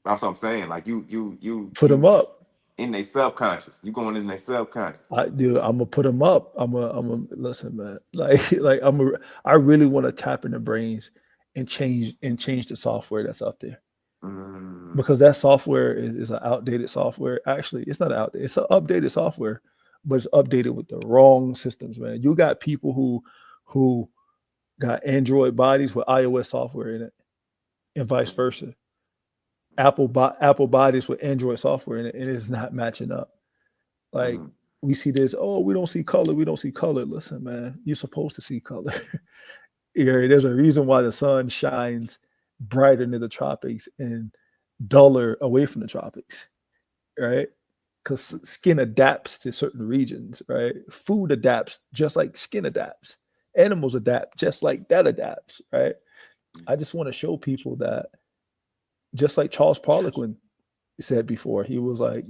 That's what I'm saying. Like you Put them up. in their subconscious. You going in their subconscious. I'm gonna put them up. I'm a listen, man. Like I really want to tap in the brains and change the software that's up there. Because that software is an outdated software. Actually, it's not outdated. It's an updated software, but it's updated with the wrong systems, man. You got people who got Android bodies with iOS software in it, and vice versa. Apple bodies with Android software in it, and it's not matching up. Like we see this, oh, we don't see color. We don't see color. Listen, man, you're supposed to see color. There's a reason why the sun shines brighter near the tropics and duller away from the tropics, right? Because skin adapts to certain regions, right? Food adapts just like skin adapts. Animals adapt just like that adapts, right? I just want to show people that, just like Charles Poliquin said before, he was like,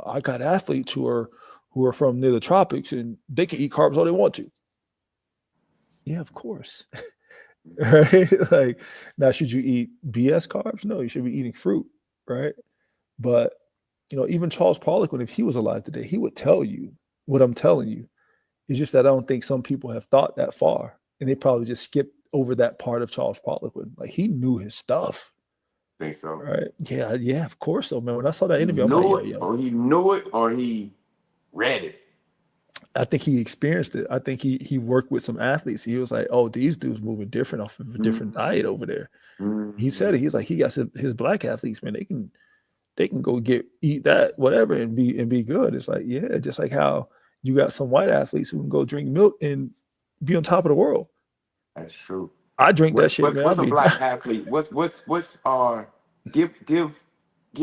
I got athletes who are from near the tropics and they can eat carbs all they want to. Yeah, of course. Right? Like, now, should you eat BS carbs? No, you should be eating fruit, right? But even Charles Poliquin, if he was alive today, he would tell you what I'm telling you. It's just that I don't think some people have thought that far, and they probably just skipped over that part of Charles Poliquin. Like, he knew his stuff. Think so, right? Yeah, of course so, man. When I saw that interview, or he knew it, or he read it. I think he experienced it. I think he worked with some athletes. He was like, oh, these dudes moving different off of a different diet over there. He said it. He's like, he got his black athletes, man. They can go eat that whatever and be good. It's like, yeah, just like how you got some white athletes who can go drink milk and be on top of the world. That's true. I drink that shit. What's a black athlete? Give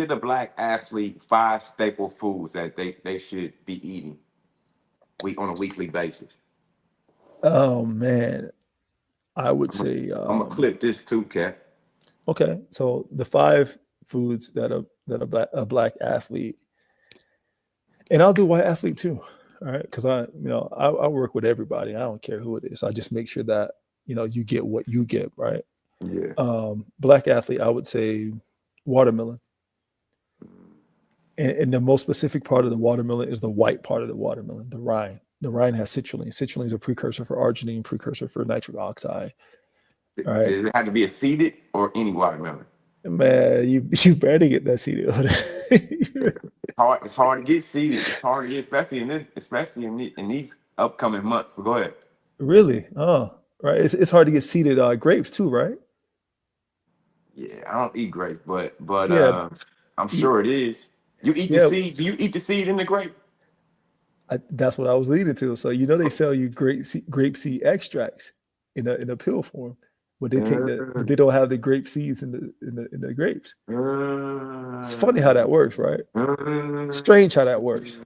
the black athlete 5 staple foods that they should be eating on a weekly basis. Oh man, I would say I'm gonna clip this too, Kat. Okay, so the 5 foods that a black athlete, and I'll do white athlete too. All right, because I work with everybody. I don't care who it is. I just make sure that you get what you get, right? Yeah. Black athlete, I would say watermelon. And the most specific part of the watermelon is the white part of the watermelon, the rind. The rind has citrulline. Citrulline is a precursor for arginine, precursor for nitric oxide. All right. Does it have to be a seeded or any watermelon? Man, you better get that seeded. It's hard to get seeded. It's hard to get, especially in these upcoming months. So go ahead. Really? Oh, right. It's hard to get seeded grapes too, right? Yeah, I don't eat grapes, but Yeah. I'm sure it is. You eat the seed. Do you eat the seed in the grape? That's what I was leading to. So they sell you grape seed extracts in a pill form, but they don't have the grape seeds in the grapes. It's funny how that works, right? Strange how that works.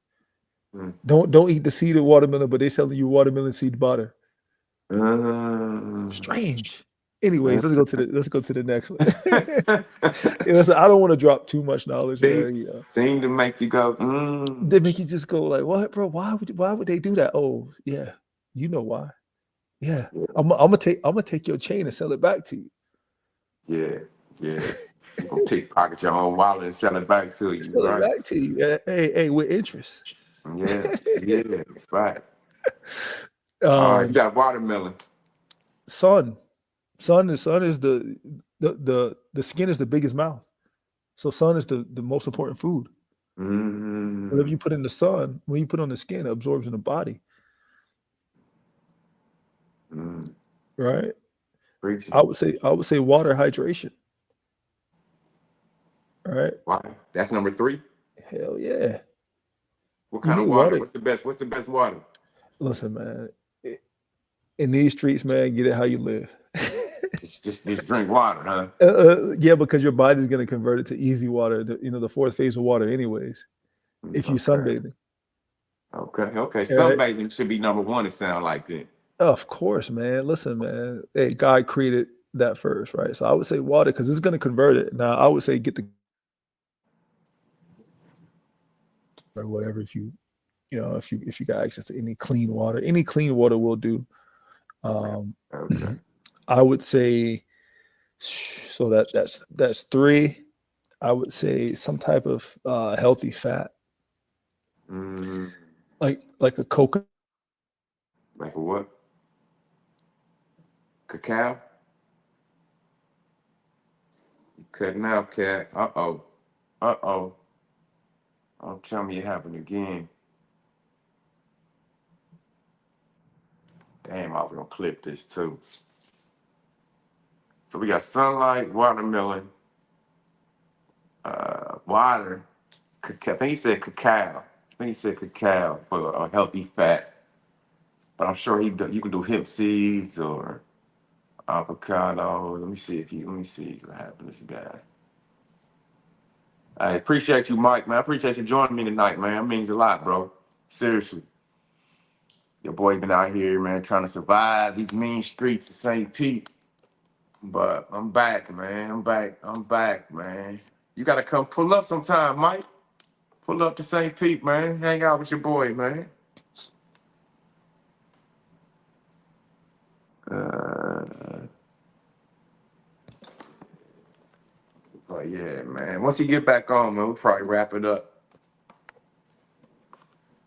Don't eat the seeded watermelon, but they selling you watermelon seed butter. Strange. Anyways, let's go to the next one. Listen, I don't want to drop too much knowledge. Thing to make you go. They make you just go like, what, bro? Why would they do that? Oh, yeah, you know why? Yeah, I'm gonna take your chain and sell it back to you. Yeah. You're gonna pickpocket your own wallet and sell it back to you. Sell it back to you. Hey, with interest. Yeah, that's right. You got watermelon. Sun is the skin is the biggest mouth. So sun is the most important food. Whatever you put in the sun, when you put on the skin, it absorbs in the body. Right? I would say water hydration. Right? Water. That's number 3. Hell yeah. What kind of water? What's the best water? Listen, man. In these streets, man, get it how you live. just drink water, huh? Yeah, because your body's gonna convert it to easy water. The 4th phase of water, anyways. If you sunbathing, Okay, okay. Right? Sunbathing should be number one. It sounds like it. Of course, man. Listen, man. Hey, God created that first, right? So I would say water because it's going to convert it. Now, I would say get the or whatever if if you got access to any clean water will do. Okay, Um, okay. I would say so that's three. I would say some type of healthy fat, Mm, like a coconut. like a what? Cacao? You cutting out, cat. Uh-oh. Uh-oh. Don't tell me it happened again. Damn, I was gonna clip this too. So we got sunlight, watermelon, water, cacao. I think he said cacao. I think he said cacao for a healthy fat. But I'm sure you can do hemp seeds or avocado. Let me see what happened to this guy. I appreciate you, Mike, man. I appreciate you joining me tonight, man. It means a lot, bro. Seriously. Your boy been out here, man, trying to survive these mean streets of St. Pete. But I'm back, man. I'm back, man. You gotta come pull up sometime, Mike. Pull up to St. Pete, man. Hang out with your boy, man. Uh, but yeah, man. Once you get back on, man, we'll probably wrap it up.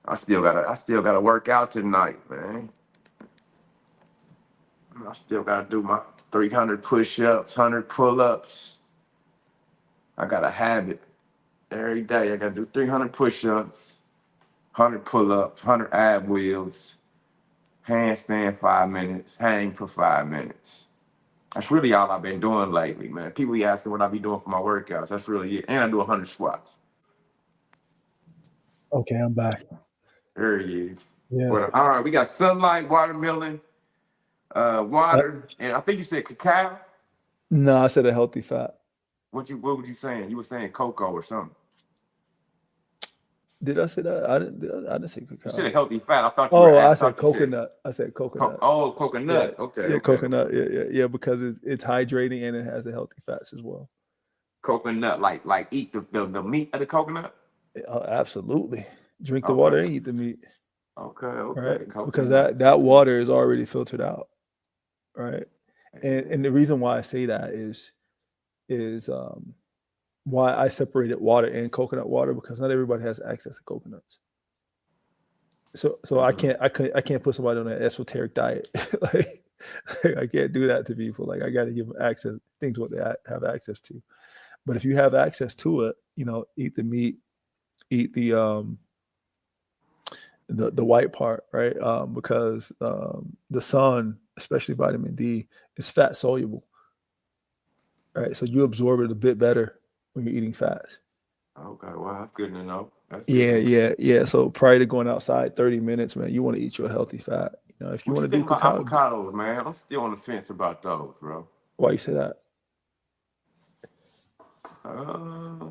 I still gotta work out tonight, man. I still gotta do my 300 push-ups, 100 pull-ups. I got a habit every day. I gotta do 300 push-ups, 100 pull-ups, 100 ab wheels, handstand 5 minutes, hang for 5 minutes. That's really all I've been doing lately, man. People be asking what I be doing for my workouts. That's really it. And I do 100 squats. Okay, I'm back. There he is. Yes. But all right, we got sunlight, watermelon, water, and I think you said cacao. No, I said a healthy fat. What would you saying? You were saying cocoa or something. Did I say that? I didn't say You said a cacao. healthy fat. Oh, I I said thought you said coconut. I said coconut. oh Yeah, coconut. Okay, yeah, okay, okay. coconut. Yeah, because it's hydrating and it has the healthy fats as well. Coconut, like eat the meat of the coconut. Absolutely. Drink the Okay, water and eat the meat, okay, right? okay. Because Coconut. that water is already filtered out, right? And the reason why I say that is why I separated water and coconut water because not everybody has access to coconuts. So Mhm. I can't put somebody on an esoteric diet. like, I can't do that to people. Like I got to give them access things what they have access to. But if you have access to it, eat the meat, eat the white part, right? Because the sun, especially vitamin D, is fat soluble, right? So you absorb it a bit better when you're eating fats. Okay, well, that's good to know. That's good Yeah, to know. yeah, yeah. So prior to going outside 30 minutes, man, you want to eat your healthy fat. If you What want you to do think about cacao, avocados, man? I'm still on the fence about those, bro. why you say that? Uh,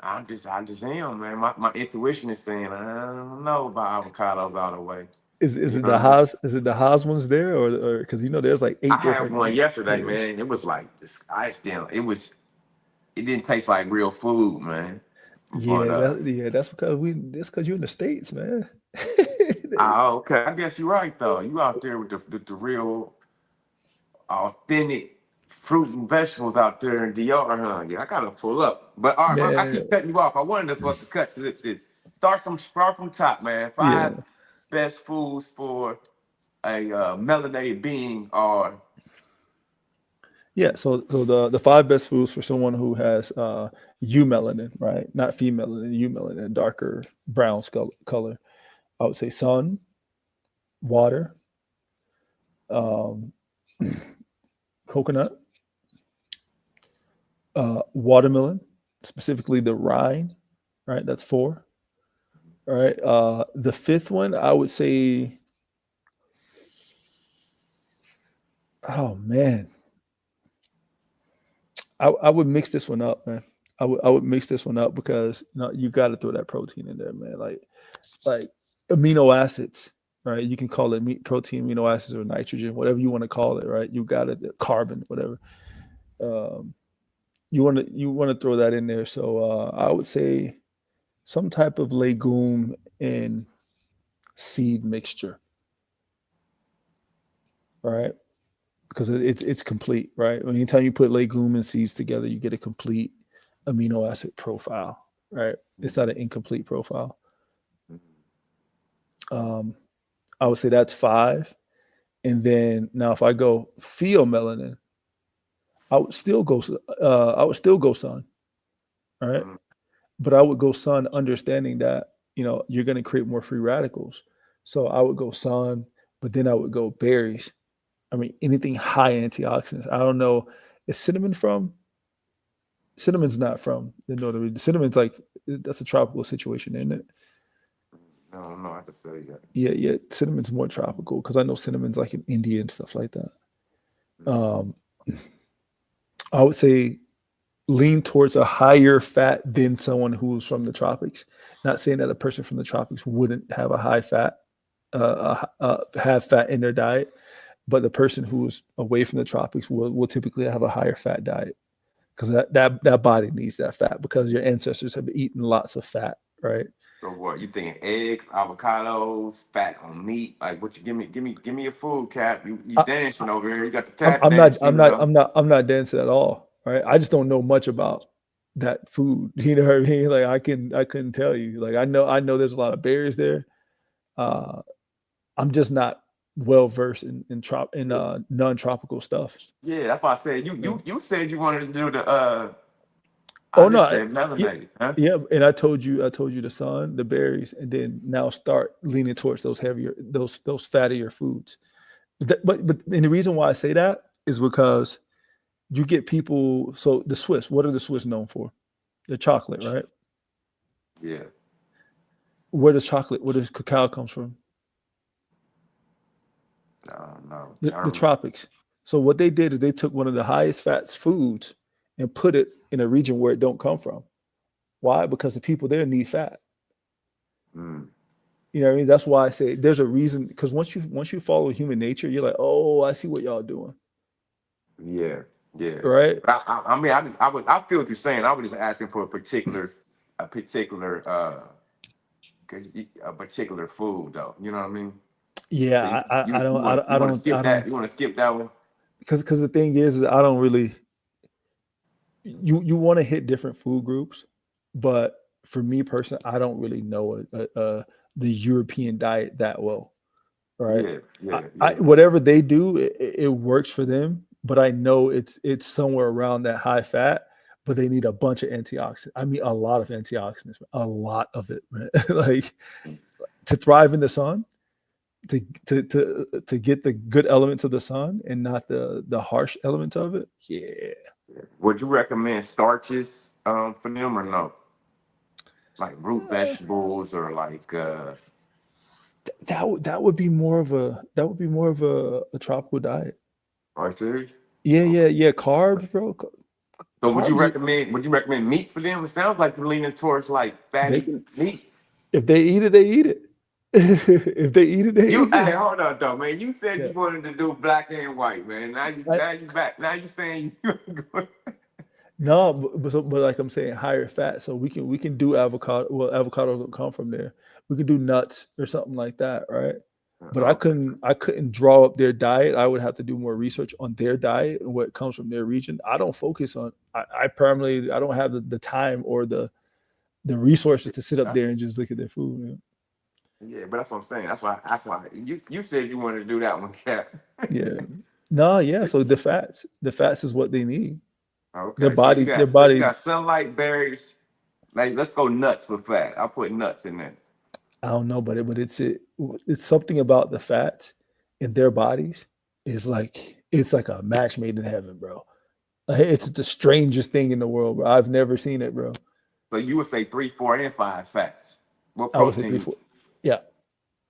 I just am, man. My intuition is saying I don't know about avocados all the way. Is You it know the what I mean? Haas? Is it the Haas ones there, or because there's like I 8 had different one yesterday, flavors? man. It was like this. It didn't taste like real food, man. But That's because you're in the States, man. okay. I guess you're right though. You out there with the real authentic fruit and vegetables out there in DR, huh? Yeah, I gotta pull up. But all right, I Man, keep cutting you off. I wanted to fucking cut this. Start from top, man. yeah, 5 best foods for a melanated being are yeah. So the 5 best foods for someone who has eumelanin, right? Not femelanin, eumelanin, darker brown color. I would say sun, water, um, coconut, watermelon, specifically the rind, right? That's 4. All right. The 5th one, I would say, oh man, I would mix this one up, man. I would mix this one up because you got to throw that protein in there, man. Like amino acids, right? You can call it meat, protein, amino acids, or nitrogen, whatever you want to call it, right? You got it, carbon, whatever. You want to throw that in there. So I would say some type of legume and seed mixture, right? Because it's complete, right? Anytime you put legume and seeds together, you get a complete amino acid profile, right? It's not an incomplete profile. I would say that's 5. And then now if I go pheomelanin, I would still go sun, right? But I would go sun understanding that, you're going to create more free radicals. So I would go sun, but then I would go berries. I mean, anything high antioxidants. I don't know. Is cinnamon from? Cinnamon's not from the northern region. Cinnamon's that's a tropical situation, isn't it? No, I can say that. Yeah. Cinnamon's more tropical because I know cinnamon's like in India and stuff like that. I would say lean towards a higher fat than someone who's from the tropics. Not saying that a person from the tropics wouldn't have a high fat, have fat in their diet, but the person who's away from the tropics will typically have a higher fat diet because that body needs that fat because your ancestors have eaten lots of fat, right? So what you thinking? Eggs, avocados, fat on meat? Like what you give me your food, Cap. You dancing over here. You got the tap. I'm not dancing at all, right? I just don't know much about that food. You know what I mean? Like I couldn't tell you. Like I know there's a lot of berries there. I'm just not well versed in non-tropical stuff. Yeah, that's why I said you said you wanted to do the melanated, huh? Yeah, and I told you the sun, the berries, and then now start leaning towards those heavier, those fattier foods. But and the reason why I say that is because you get people. So the Swiss, what are the Swiss known for? The chocolate, right? Yeah. Where does cacao comes from? No. The tropics. So what they did is they took one of the highest fats foods and put it in a region where it don't come from. Why? Because the people there need fat. You know what I mean? That's why I say there's a reason. Because once you follow human nature, you're like, oh, I see what y'all doing. Yeah. Right. But I feel what you're saying. I was just asking for a particular food, though. You know what I mean? Yeah, so I don't skip that. You want to skip that one? Because the thing is I don't really. You want to hit different food groups, but for me personally, I don't really know the European diet that well, right? Yeah. Whatever they do, it works for them, but I know it's somewhere around that high fat, but they need a bunch of antioxidants. I mean, a lot of antioxidants, a lot of it, man. Like to thrive in the sun, to get the good elements of the sun and not the harsh elements of it. Yeah. Would you recommend starches for them or no? Like root vegetables or like that would be more of a tropical diet. Are you serious? Yeah. Carbs, bro. So would you recommend meat for them? It sounds like you're leaning towards like fatty meats. If they eat it, they eat it. If they eat it, they eat it. Hey, hold on though, man. You said you wanted to do black and white, man. Now you back. Now you saying you No, but like I'm saying, higher fat. So we can do avocado. Well, avocados don't come from there. We could do nuts or something like that, right? But I couldn't draw up their diet. I would have to do more research on their diet and what comes from their region. I don't focus on. I don't have the time or the resources to sit up there and just look at their food. Man. Yeah, but that's what I'm saying. That's why you said you wanted to do that one, Cap. Yeah. No, yeah. So the fats is what they need. Okay. Their body. You got sunlight, berries. Like, let's go nuts for fat. I'll put nuts in there. I don't know, but it's something about the fats in their bodies is like it's like a match made in heaven, bro. Like, it's the strangest thing in the world, bro. I've never seen it, bro. So you would say 3, 4, and 5 fats. What protein? I would say 3, 4. Yeah.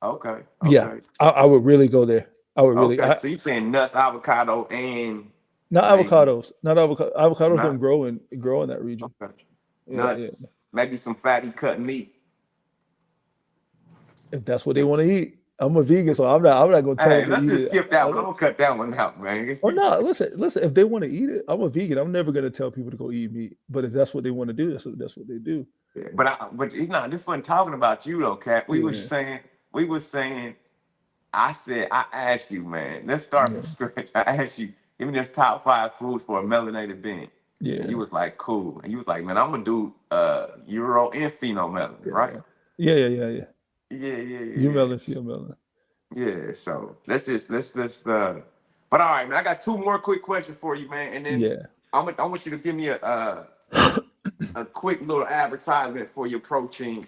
Okay. Yeah. I would really go there. I would really. Okay. So you're saying nuts, avocado, and not avocados. Not avocado. Avocados don't grow in that region. Okay. Yeah. nuts, maybe some fatty cut meat. If that's what they want to eat, I'm a vegan, so I'm not gonna tell Hey, them to let's eat just it. skip that one. I'm gonna cut that one out, man. Or no, listen. If they want to eat it, I'm a vegan. I'm never gonna tell people to go eat meat. But if that's what they want to do, that's what they do. But you know, this wasn't talking about you though, Cat. We was Yeah, saying. I asked you, man. Let's start from yeah, scratch. I asked you, give me this top 5 foods for a melanated being, and you yeah, was like, cool. And you was like, man, I'm gonna do Euro and Pheno melanin, right? yeah, yeah. Yeah, yeah, You yeah, melon, feel melon. yeah. So let's. But all right, man. I got 2 more quick questions for you, man, and then Yeah. I want you to give me a quick little advertisement for your protein,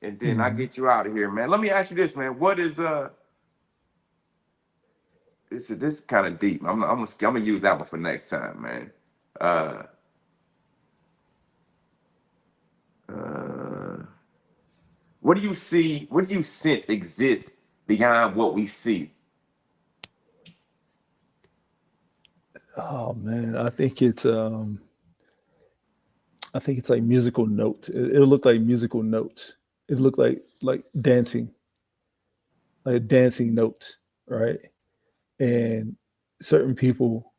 and then I Mhm. get you out of here, man. Let me ask you this, man. What is this is kind of deep. I'm gonna use that one for next time, man. Uh, uh, what do you see? What do you sense exists beyond what we see? Oh man, I think it's like musical notes. It'll look like musical notes. It look like dancing, like dancing notes, right? And certain people,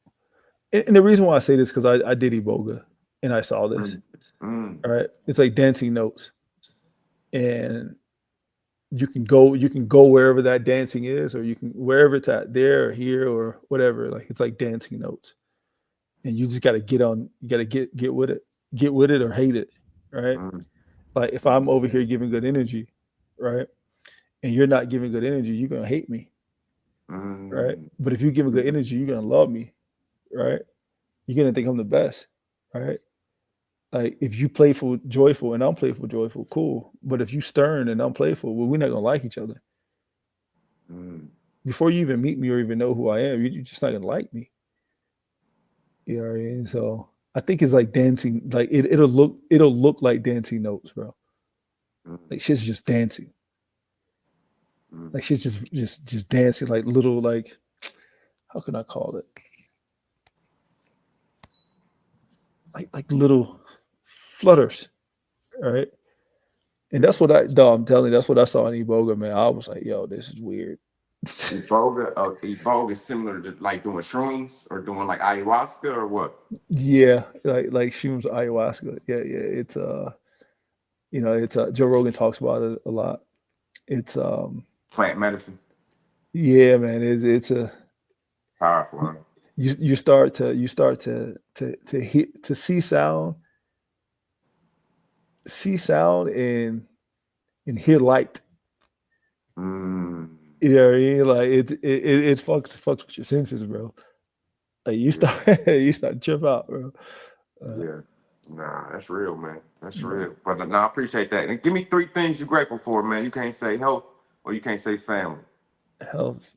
and the reason why I say this because I did Iboga and I saw this. Mm, mm, All right, it's like dancing notes, and you can go wherever that dancing is, or you can wherever it's at, there or here or whatever. Like it's like dancing notes, and you just got to get on. You got to get with it or hate it, right? mm, Like if I'm over here giving good energy, right, and you're not giving good energy, you're gonna hate me, right? mm, But if you give me good energy, you're gonna love me, right? You're gonna think I'm the best, right? Like if you playful, joyful, and I'm playful, joyful, cool. But if you stern and I'm playful, well, we're not gonna like each other. mm, Before you even meet me or even know who I am, you're just not gonna like me. You know what I mean? So I think it's like dancing. Like it'll look like dancing notes, bro. mm, Like shit's just dancing. mm. Like she's just dancing like little like how can I call it? Like little flutters, right? And that's what I'm telling you, that's what I saw in Eboga, man. I was like, yo, this is weird. Iboga is similar to like doing shrooms or doing like ayahuasca or what? Yeah, like shrooms, ayahuasca. Yeah. It's it's Joe Rogan talks about it a lot. It's Plant medicine, yeah, man. It's a powerful, huh? you start to hear to see sound and hear light. Mm, You know what I mean? Like it fucks with your senses, bro. Like you yeah, start you start to trip out, bro. Uh, yeah. Nah, that's real, man. That's yeah. real. But no, I appreciate that. And give me 3 things you're grateful for, man. You can't say health or you can't say family. Health,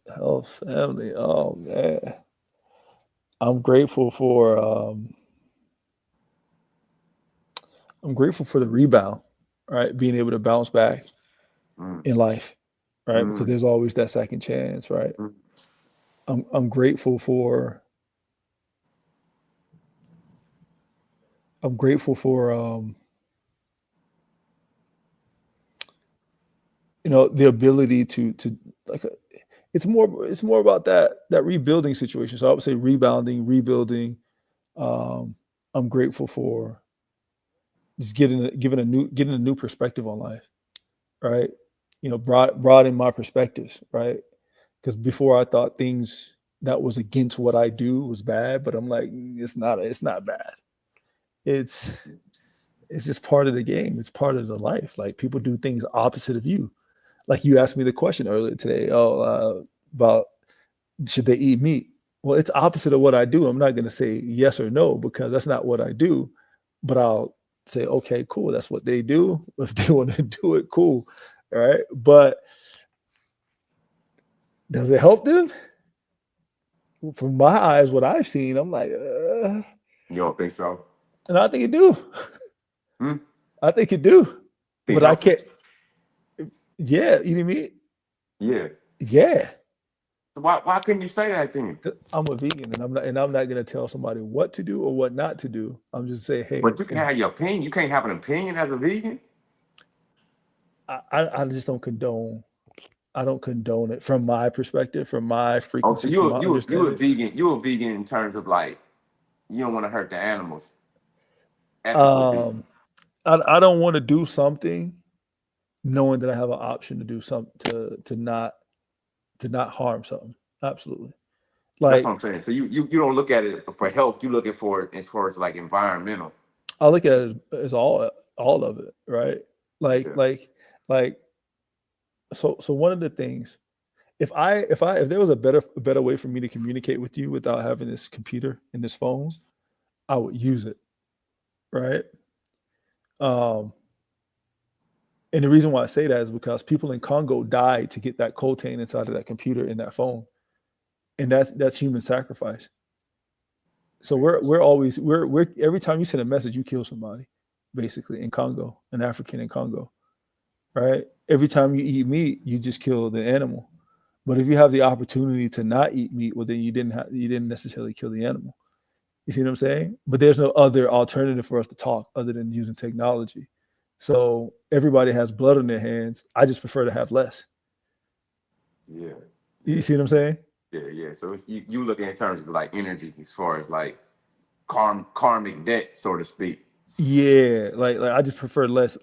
family. Oh man, I'm grateful for I'm grateful for the rebound, right? Being able to bounce back Mm, in life, right? Because mm, there's always that second chance, right? mm, I'm grateful for I'm grateful for the ability to like it's more about that rebuilding situation. So I would say rebounding, rebuilding. Um, I'm grateful for just getting a new perspective on life, right? Broaden my perspectives, right? Because before I thought things that was against what I do was bad, but I'm like, it's not bad. It's it's just part of the game. It's part of the life. Like people do things opposite of you. Like you asked me the question earlier today, about should they eat meat? Well, it's opposite of what I do. I'm not going to say yes or no because that's not what I do, but I'll say, okay, cool. That's what they do. If they want to do it, cool. All right. But does it help them? From my eyes, what I've seen, I'm like, you don't think so? and I think it do. Hmm? I think it do. Think But I healthy? can't. Yeah, you know what I mean? Yeah. Yeah. So why couldn't you say that then? I'm a vegan, and I'm not gonna tell somebody what to do or what not to do. I'm just saying, hey, But you can have your opinion. You can't have an opinion as a vegan. I just don't condone. I don't condone it from my perspective, from my Oh, so frequency, from my you a understanding. vegan. You a vegan in terms of like you don't want to hurt the animals. Ethical vegan. I don't want to do something knowing that I have an option to do something to not harm something. Absolutely. That's Like what I'm saying. So you don't look at it for health. You looking for it as far as like environmental. I look at it as all of it, right? Like Yeah. like so one of the things, if there was a better way for me to communicate with you without having this computer and this phone, I would use it, right? Um, and the reason why I say that is because people in Congo died to get that coltan inside of that computer and that phone, and that's human sacrifice. So we're every time you send a message, you kill somebody, basically in Congo, an African in Congo, right? Every time you eat meat, you just kill the animal. But if you have the opportunity to not eat meat, well, then you didn't necessarily kill the animal. You see what I'm saying? But there's no other alternative for us to talk other than using technology. So everybody has blood on their hands. I just prefer to have less. Yeah. You see what I'm saying? Yeah. So it's, you looking in terms of like energy as far as like karmic debt, so to speak. Yeah, like I just prefer less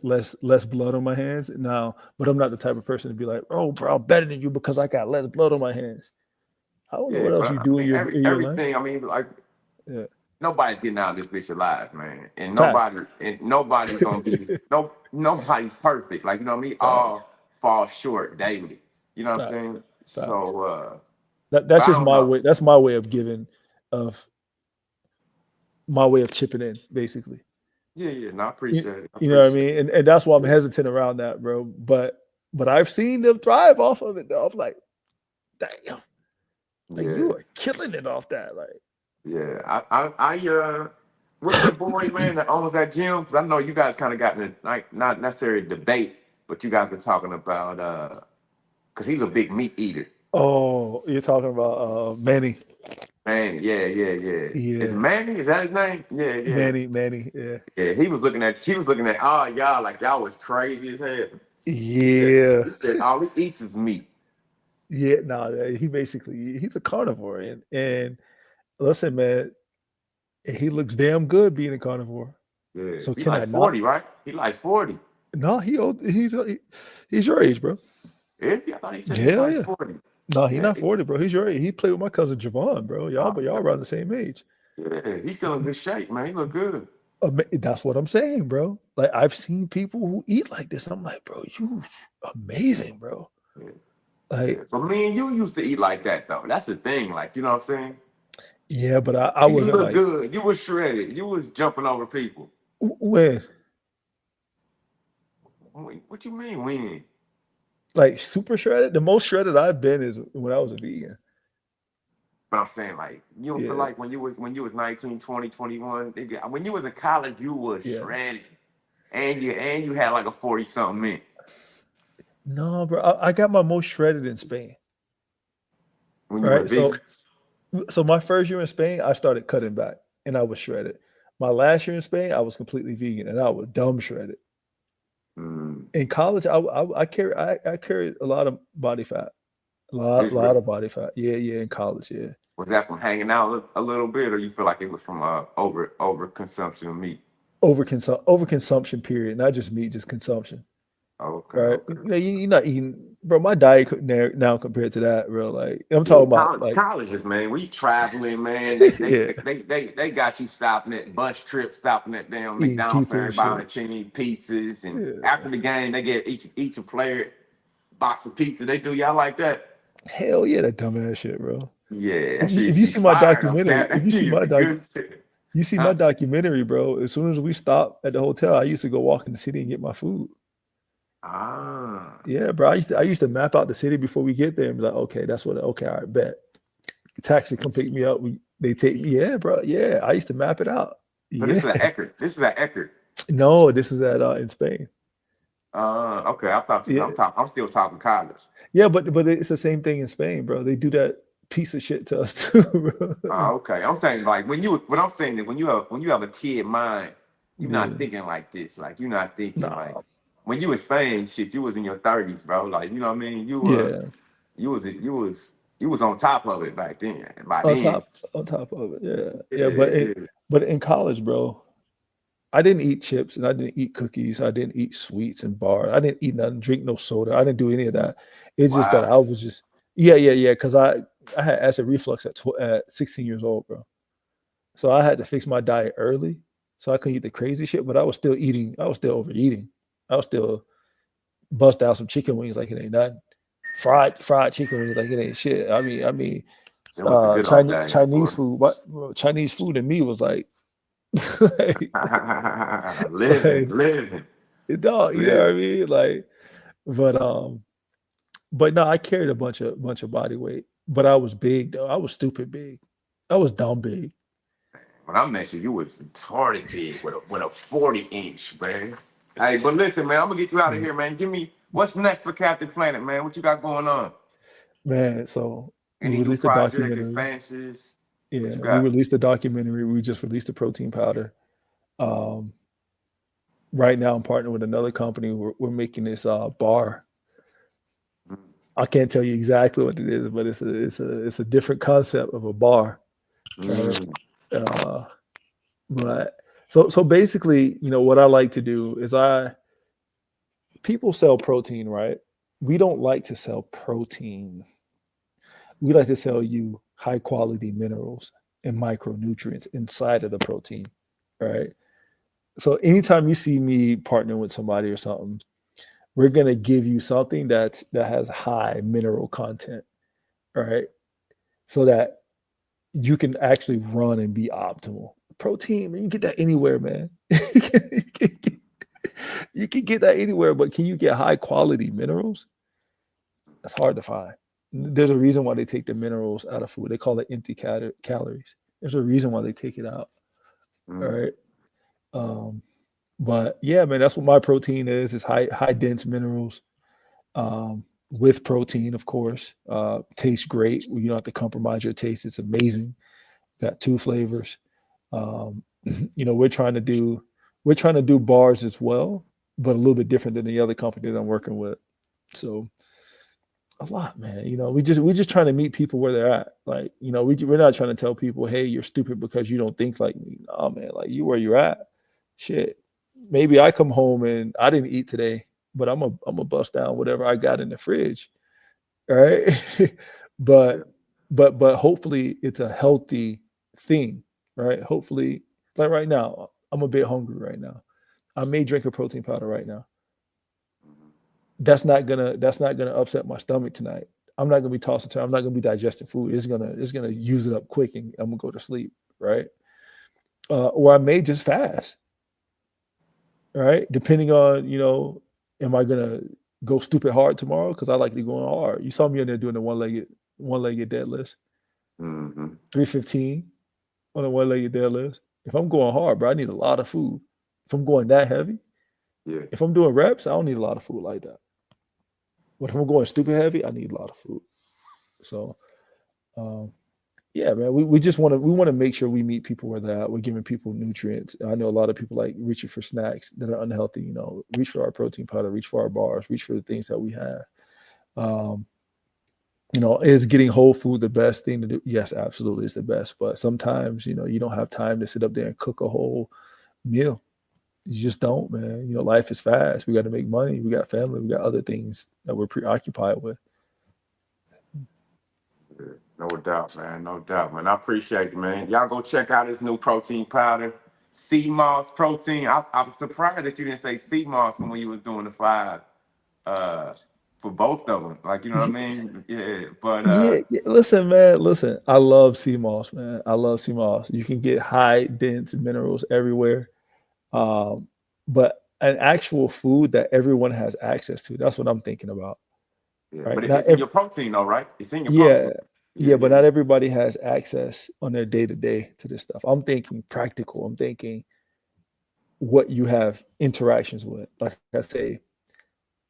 blood on my hands now. But I'm not the type of person to be like, oh, bro, I'm better than you because I got less blood on my hands. I don't know Yeah, what else but you I do mean in your life. everything. I mean, like Yeah, nobody's getting out of this bitch alive, man. And facts, nobody's gonna be nobody's perfect. Like, you know what I mean? facts, All fall short daily. You know what I'm facts, saying? facts. So That's but I just don't my know. way. That's my way of giving, of my way of chipping in, basically. Yeah, no, I You, appreciate it. I you know what I appreciate mean? And that's why I'm it. hesitant around that, bro. But I've seen them thrive off of it, though. I'm like, damn, like Yeah, you are killing it off that. Like, yeah. What's your boy, man, that owns that gym? Because I know you guys kind of got in a, like not necessarily a debate, but you guys were talking about because he's a big meat eater. oh, you're talking about Manny. Manny, yeah. Is it Yeah, Manny? Is that his name? Yeah. Manny. Yeah, Yeah, she was looking at all y'all like y'all was crazy as hell. yeah, He said all he eats is meat. yeah. No, he's a carnivore, and listen, man, he looks damn good being a carnivore. Yeah. So He can I like not? 40, right? He like 40. No, he's your age, bro. Yeah, I thought he said he was Hell like yeah. 40. No, he's Yeah, not 40, bro. He's your age. He played with my cousin Javon, bro. Y'all around the same age. yeah, he's still in good shape, man. He look good. That's what I'm saying, bro. Like I've seen people who eat like this. I'm like, bro, you amazing, bro. Yeah. Like, But me and you used to eat like that though. That's the thing. Like, you know what I'm saying? yeah, but I And you wasn't look like, good. You was shredded. You was jumping over people. when, What you mean when? like super shredded. The most shredded I've been is when I was a vegan. But I'm saying, like, you don't feel Yeah, like when you was 19, 20, 21, when you was in college, you was yeah. shredded. And you had like a 40 something mint. No, bro. I got my most shredded in Spain. When you was Right. vegan. So my first year in Spain, I started cutting back and I was shredded. My last year in Spain, I was completely vegan and I was dumb shredded. Mm. In college, I carried a lot of body fat, a This lot of body fat. Yeah, in college, yeah. was that from hanging out a little bit, or you feel like it was from over consumption of meat? Overconsumption period, not just meat, just consumption. Okay, Right? okay. You know, you're not eating, bro. My diet now compared to that, bro. Like I'm talking about, like Colleges, man. We traveling, man. They they, yeah, they got you stopping at bus trips, stopping at damn eating McDonald's, pizza and everybody shit. chinny pizzas, and Yeah, after the game, they get each a player box of pizza. They do y'all like that? hell yeah, that dumbass shit, bro. Yeah, that If you shit if used to you be see my fire though, documentary, Cap. if That you shit see used my to be good. As hell. you see my Huh? documentary, bro. As soon as we stop at the hotel, I used to go walk in the city and get my food. Ah, Yeah, bro. I used to map out the city before we get there and be like, okay, that's what. Okay, all right, bet. Taxi come pick me up. They take me. Yeah, bro. Yeah, I used to map it out. so this Yeah. is an Eckerd. This is an Eckerd. No, this is at in Spain. Okay. Yeah, I'm still talking college. yeah, but it's the same thing in Spain, bro. They do that piece of shit to us too, bro. Okay. I'm saying like what I'm saying is when you have a kid mind, you're not Yeah, thinking like this. Like you're not thinking like nah, when you was saying shit, you was in your 30s, bro. Like you know what I mean. yeah. You was on top of it back then. By On then, top, on top of it, yeah, yeah. yeah. But in college, bro, I didn't eat chips and I didn't eat cookies. I didn't eat sweets and bars. I didn't eat nothing, drink no soda. I didn't do any of that. It's just that Wow. I was just, yeah, yeah, yeah. Because I had acid reflux at 16 years old, bro. So I had to fix my diet early, so I couldn't eat the crazy shit. But I was still eating. I was still overeating. I was still bust out some chicken wings like it ain't nothing. Fried chicken wings like it ain't shit. I mean, It was a good old days, boy. Chinese food. What bro, Chinese food to me was like, like, Living, like living, dog. You know what I living. mean? Like, but but no, I carried a bunch of body weight. But I was big though. I was stupid big. I was dumb big. When I met you, you was retarded big with a 40-inch, man. Hey, but listen, man, I'm gonna get you out of Mm. here, man. Give me what's next for Captain Planet, man. What you got going on? Man, so we Any new released a project documentary. expansions? What Yeah, you we got? released a documentary. We just released a protein powder. Um, right now, I'm partnering with another company. We're making this bar. I can't tell you exactly what it is, but it's a different concept of a bar, right? Mm, Uh, but so basically, what I like to do is people sell protein, right? We don't like to sell protein. We like to sell you high quality minerals and micronutrients inside of the protein, right? So anytime you see me partnering with somebody or something, we're gonna give you something that has high mineral content, right? So that you can actually run and be optimal. Protein, man, you get that anywhere, man. You can get that anywhere, but can you get high quality minerals? That's hard to find. There's a reason why they take the minerals out of food. They call it empty calories. There's a reason why they take it out. All mm, right. Um, but yeah, man, that's what my protein is. It's high dense minerals with protein, of course. Tastes great. You don't have to compromise your taste. It's amazing. Got two flavors. Um, we're trying to do bars as well, but a little bit different than the other company that I'm working with. So a lot, man. We just trying to meet people where they're at. Like, we're not trying to tell people, hey, you're stupid because you don't think like me. Nah, man, like you where you're at. Shit. Maybe I come home and I didn't eat today, but I'm a bust down whatever I got in the fridge. Right. yeah. but but hopefully it's a healthy thing, right? Hopefully, like right now, I'm a bit hungry right now. I may drink a protein powder right now. Mhm. That's not gonna upset my stomach tonight. I'm not gonna be tossing turn. I'm not gonna be digesting food. It's gonna use it up quick and I'm gonna go to sleep, right? Or I may just fast, right? Depending on, am I gonna go stupid hard tomorrow? Because I like to go hard. You saw me in there doing the one legged deadlifts, Mhm. 315 on a one-legged deadlift. If I'm going hard, bro, I need a lot of food. If I'm going that heavy, Yeah. if I'm doing reps, I don't need a lot of food like that. But if I'm going stupid heavy, I need a lot of food. So, um, yeah, man, we just want to make sure we meet people where they're at. We're giving people nutrients. I know a lot of people like reaching for snacks that are unhealthy. Reach for our protein powder, reach for our bars, reach for the things that we have. Um, is getting whole food the best thing to do? Yes, absolutely, it's the best. But sometimes, you don't have time to sit up there and cook a whole meal. You just don't, man. Life is fast. We got to make money. We got family. We got other things that we're preoccupied with. Yeah, no doubt, man. No doubt, man. I appreciate it, man. Y'all go check out this new protein powder, sea moss protein. I was surprised that you didn't say sea moss when you was doing the five uh, for both of them. Like, you know what I mean? Yeah, but Yeah, yeah. Listen, man. Listen, I love sea moss, man. I love sea moss. You can get high dense minerals everywhere, um, but an actual food that everyone has access to. That's what I'm thinking about, yeah, right? but Not it's in every, your protein, though, right? It's in your yeah, protein. Yeah, yeah, but yeah, not yeah. everybody has access on their day to day to this stuff. I'm thinking practical. I'm thinking what you have interactions with. Like I say,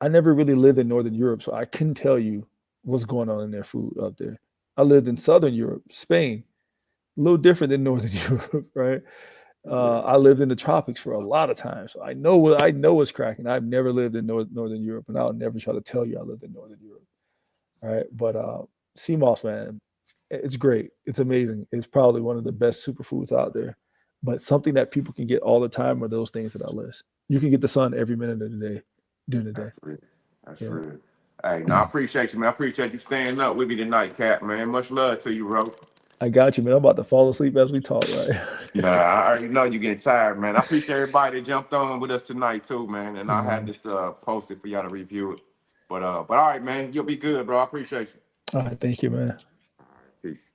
I never really lived in Northern Europe, so I couldn't tell you what's going on in their food up there. I lived in Southern Europe, Spain, a little different than Northern Europe, right? I lived in the tropics for a lot of time, so I know what's cracking. I've never lived in Northern Europe, and I'll never try to tell you I lived in Northern Europe, right? But sea moss, man, it's great. It's amazing. It's probably one of the best superfoods out there. But something that people can get all the time are those things that I list. You can get the sun every minute of the day, during the day. That's real. That's Yeah. real. Hey, no, I appreciate you, man. I appreciate you staying up with me tonight, Cap, man. Much love to you, bro. I got you, man. I'm about to fall asleep as we talk, right? Nah, I already know you getting tired, man. I appreciate everybody that jumped on with us tonight too, man. And I had this posted for y'all to review it. But all right, man, you'll be good, bro. I appreciate you. All right, thank you, man. Peace.